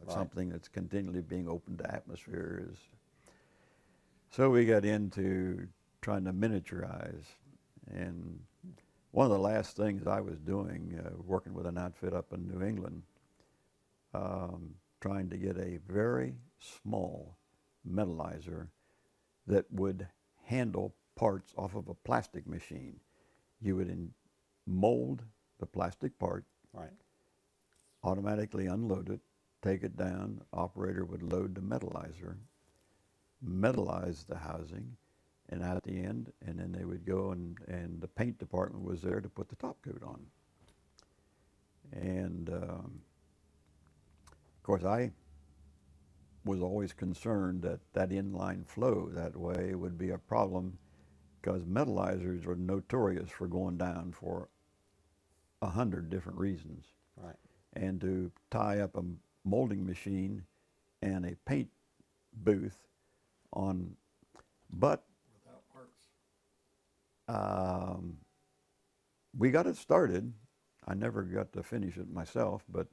something that's continually being opened to atmosphere. So we got into trying to miniaturize, and one of the last things I was doing, working with an outfit up in New England, trying to get a very small metallizer that would handle parts off of a plastic machine. You would mold the plastic part, Right. automatically unload it, take it down, operator would load the metallizer, metallize the housing, and at the end, and then they would go and the paint department was there to put the top coat on. And of course, I was always concerned that that inline flow that way would be a problem, because metallizers are notorious for going down for 100 different reasons. Right. And to tie up a molding machine and a paint booth on, but Without parts. we got it started. I never got to finish it myself, but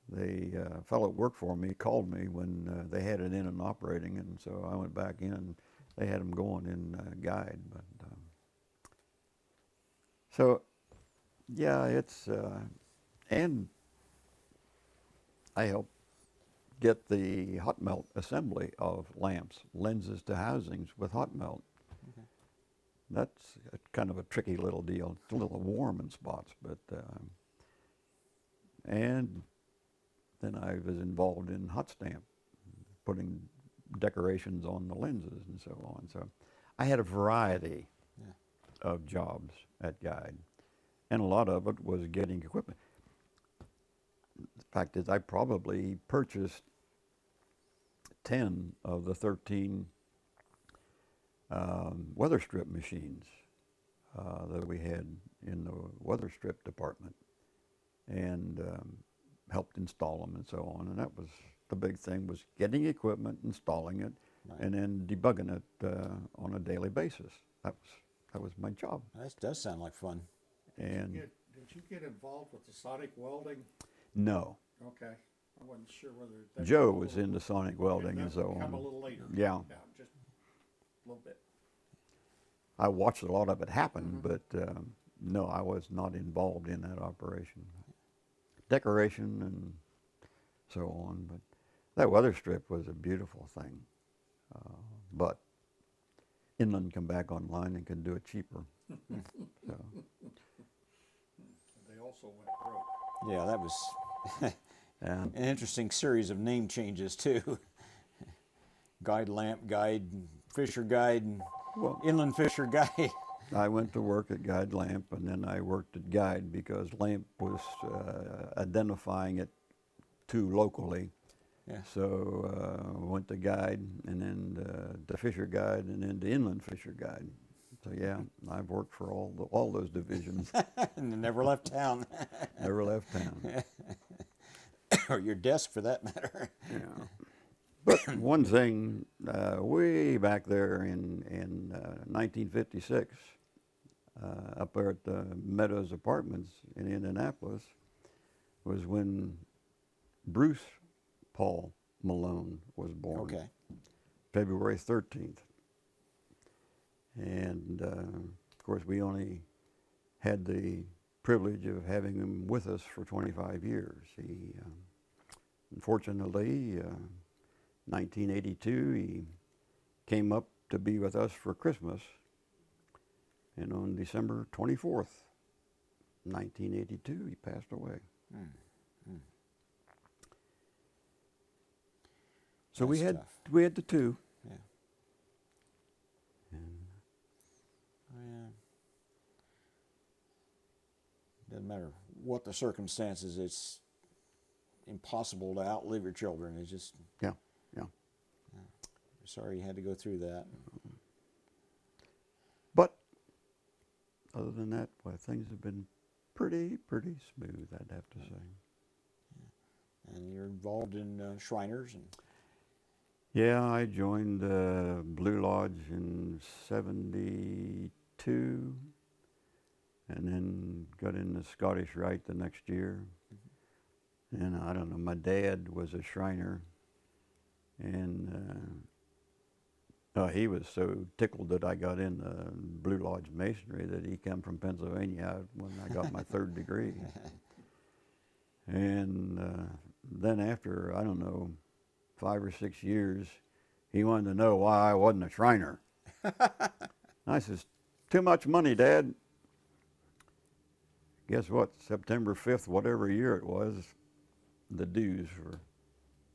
the fellow that worked for me called me when they had it in and operating, and so I went back in and they had them going in guide. But so yeah, it's and I helped get the hot melt assembly of lamps, lenses to housings with hot melt. Okay. That's kind of a tricky little deal. It's a little warm in spots, but and then I was involved in hot stamp, putting decorations on the lenses and so on. So I had a variety of jobs at Guide, and a lot of it was getting equipment. The fact is, I probably purchased 10 of the 13 weather strip machines that we had in the weather strip department, and helped install them and so on. And that was the big thing, was getting equipment, installing it, Right. and then debugging it on a daily basis. That was my job. That does sound like fun. And Did you get involved with the sonic welding? no, Okay, I wasn't sure whether that Joe was was into sonic welding and so Come a on. little later. Yeah. Just a little bit. I watched a lot of it happen, but no, I was not involved in that operation. Decoration and so on, but that weather strip was a beautiful thing. But Inland come back online and could do it cheaper. So, They also went broke. Yeah, that was and an interesting series of name changes too. Guide Lamp, Guide Fisher Guide, and well, Inland Fisher Guide. I went to work at Guide Lamp, and then I worked at Guide because Lamp was identifying it too locally. Yeah. So went to Guide, and then to Fisher Guide, and then to Inland Fisher Guide. So yeah, I've worked for all those divisions. And never left town. Never left town. Or your desk for that matter. Yeah. But one thing, way back there in 1956, up there at the Meadows Apartments in Indianapolis, was when Bruce Paul Malone was born. Okay. February 13th. And of course, we only had the privilege of having him with us for 25 years. He, unfortunately, 1982, he came up to be with us for Christmas, and on December 24th, 1982, he passed away. So That's tough. we had the two. Yeah. And Oh, yeah. Doesn't matter what the circumstances, it's impossible to outlive your children. It's just, yeah. sorry you had to go through that. But other than that, well, things have been pretty smooth, I'd have to say. And you're involved in Shriners and Yeah, I joined Blue Lodge in '72, and then got in the Scottish Rite the next year. And I don't know, my dad was a Shriner, and he was so tickled that I got in Blue Lodge Masonry that he came from Pennsylvania when I got my third degree. And then after, I don't know, 5 or 6 years, he wanted to know why I wasn't a Shriner. I says, too much money, Dad. Guess what? September 5th, whatever year it was, the dues were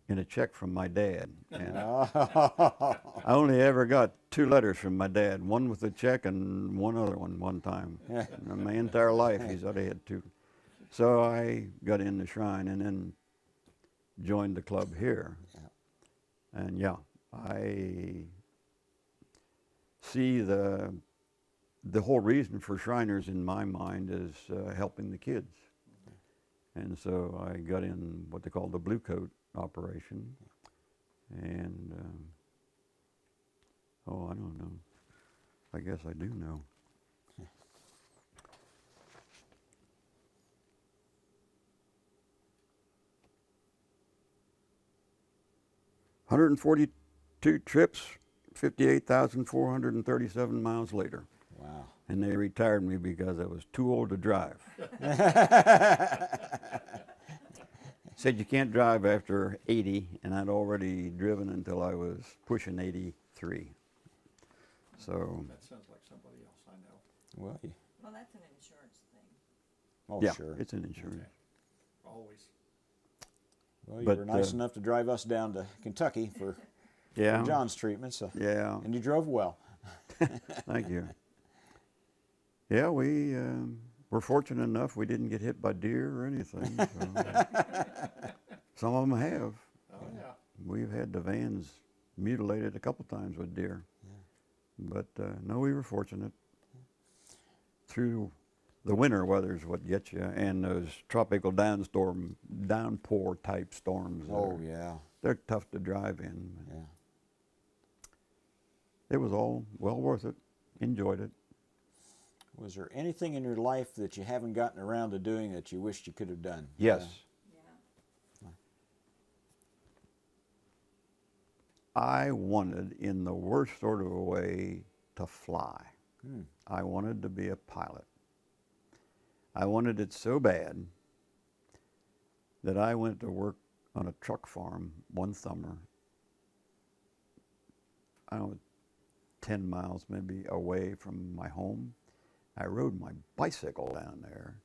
in a check from my dad. And I only ever got 2 letters from my dad, one with a check and one other one time. In my entire life, he's already had 2. So I got in the Shrine and then joined the club here. And yeah, I see the whole reason for Shriners in my mind is helping the kids. And so I got in what they call the Blue Coat operation. And, I don't know. I guess I do know. $142 trips, 58,437 miles later. Wow. And they retired me because I was too old to drive. Said you can't drive after 80, and I'd already driven until I was pushing 83. So, That sounds like somebody else I know. Well, Well, that's an insurance thing. oh, yeah, sure. it's an insurance. Always. Well, you but, were nice enough to drive us down to Kentucky for Yeah, John's treatment, so yeah, and you drove well. thank you. Yeah, we were fortunate enough we didn't get hit by deer or anything. So. Some of them have. Oh, yeah. We've had the vans mutilated a couple times with deer. But no, we were fortunate. Through the winter weather's what gets you, and those tropical downpour type storms. Oh yeah. They're tough to drive in. Yeah. It was all well worth it. Enjoyed it. Was there anything in your life that you haven't gotten around to doing that you wished you could have done? Yes. Yeah. I wanted, in the worst sort of a way, to fly. I wanted to be a pilot. I wanted it so bad that I went to work on a truck farm one summer, I don't know, 10 miles maybe away from my home. I rode my bicycle down there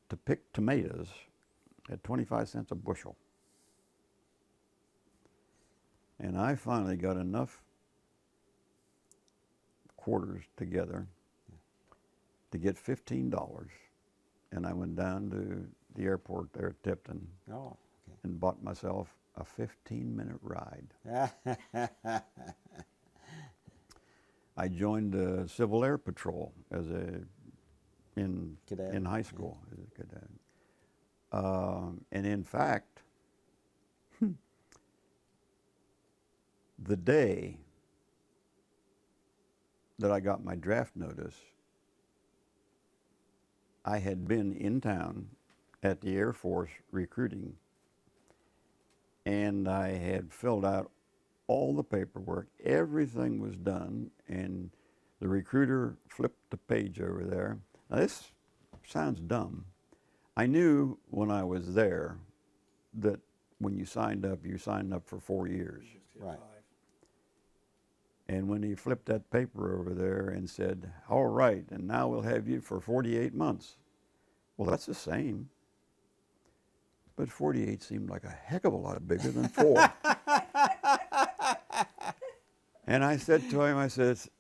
to pick tomatoes at 25 cents a bushel. And I finally got enough quarters together to get $15. And I went down to the airport there at Tipton Oh, and bought myself a 15-minute ride. okay. I joined the Civil Air Patrol as in Cadet. high school as a cadet. And in fact, the day that I got my draft notice, I had been in town at the Air Force recruiting, and I had filled out all the paperwork. Everything was done, and the recruiter flipped the page over there. Now, this sounds dumb. I knew when I was there that when you signed up for 4 years. Just hit Right. 5. And when he flipped that paper over there and said, all right, and now we'll have you for 48 months. Well, that's the same. But 48 seemed like a heck of a lot bigger than 4. And I said to him, I says,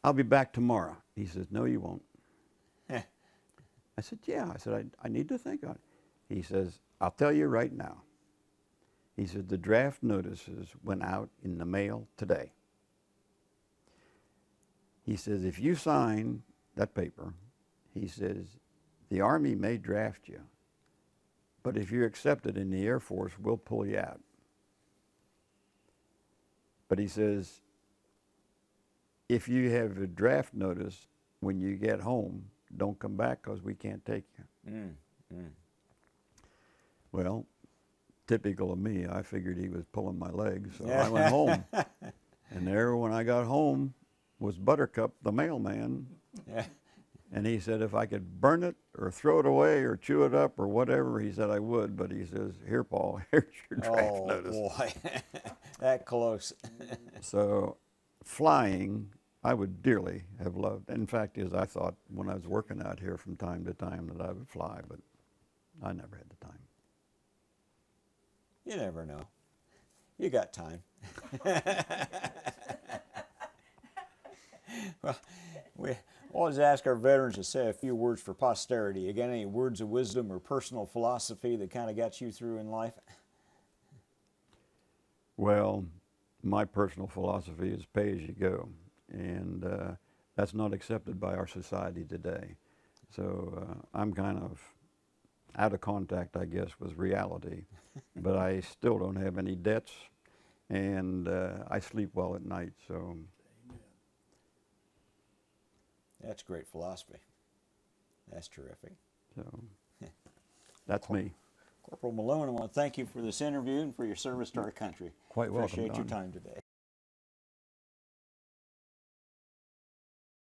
I'll be back tomorrow. He says, no, you won't. I said, yeah. I said, I need to think on it. He says, I'll tell you right now. He said, the draft notices went out in the mail today. He says, if you sign that paper, he says, the Army may draft you, but if you're accepted in the Air Force, we'll pull you out. But he says, if you have a draft notice when you get home, don't come back because we can't take you. Well, typical of me, I figured he was pulling my leg, so I went home. And there, when I got home, was Buttercup, the mailman. And he said if I could burn it or throw it away or chew it up or whatever, he said I would. But he says, here, Paul, here's your draft notice. Oh, boy. That close. So flying, I would dearly have loved. In fact, as I thought when I was working out here from time to time that I would fly, but I never had the time. You never know. You got time. Well, we always ask our veterans to say a few words for posterity. You got any words of wisdom or personal philosophy that kind of got you through in life? Well, my personal philosophy is pay as you go, and that's not accepted by our society today. So I'm kind of out of contact, I guess, with reality, but I still don't have any debts, and I sleep well at night. So That's great philosophy. That's terrific. So that's me. Corporal Malone, I want to thank you for this interview and for your service to our country. Quite welcome, Appreciate your Don. time today.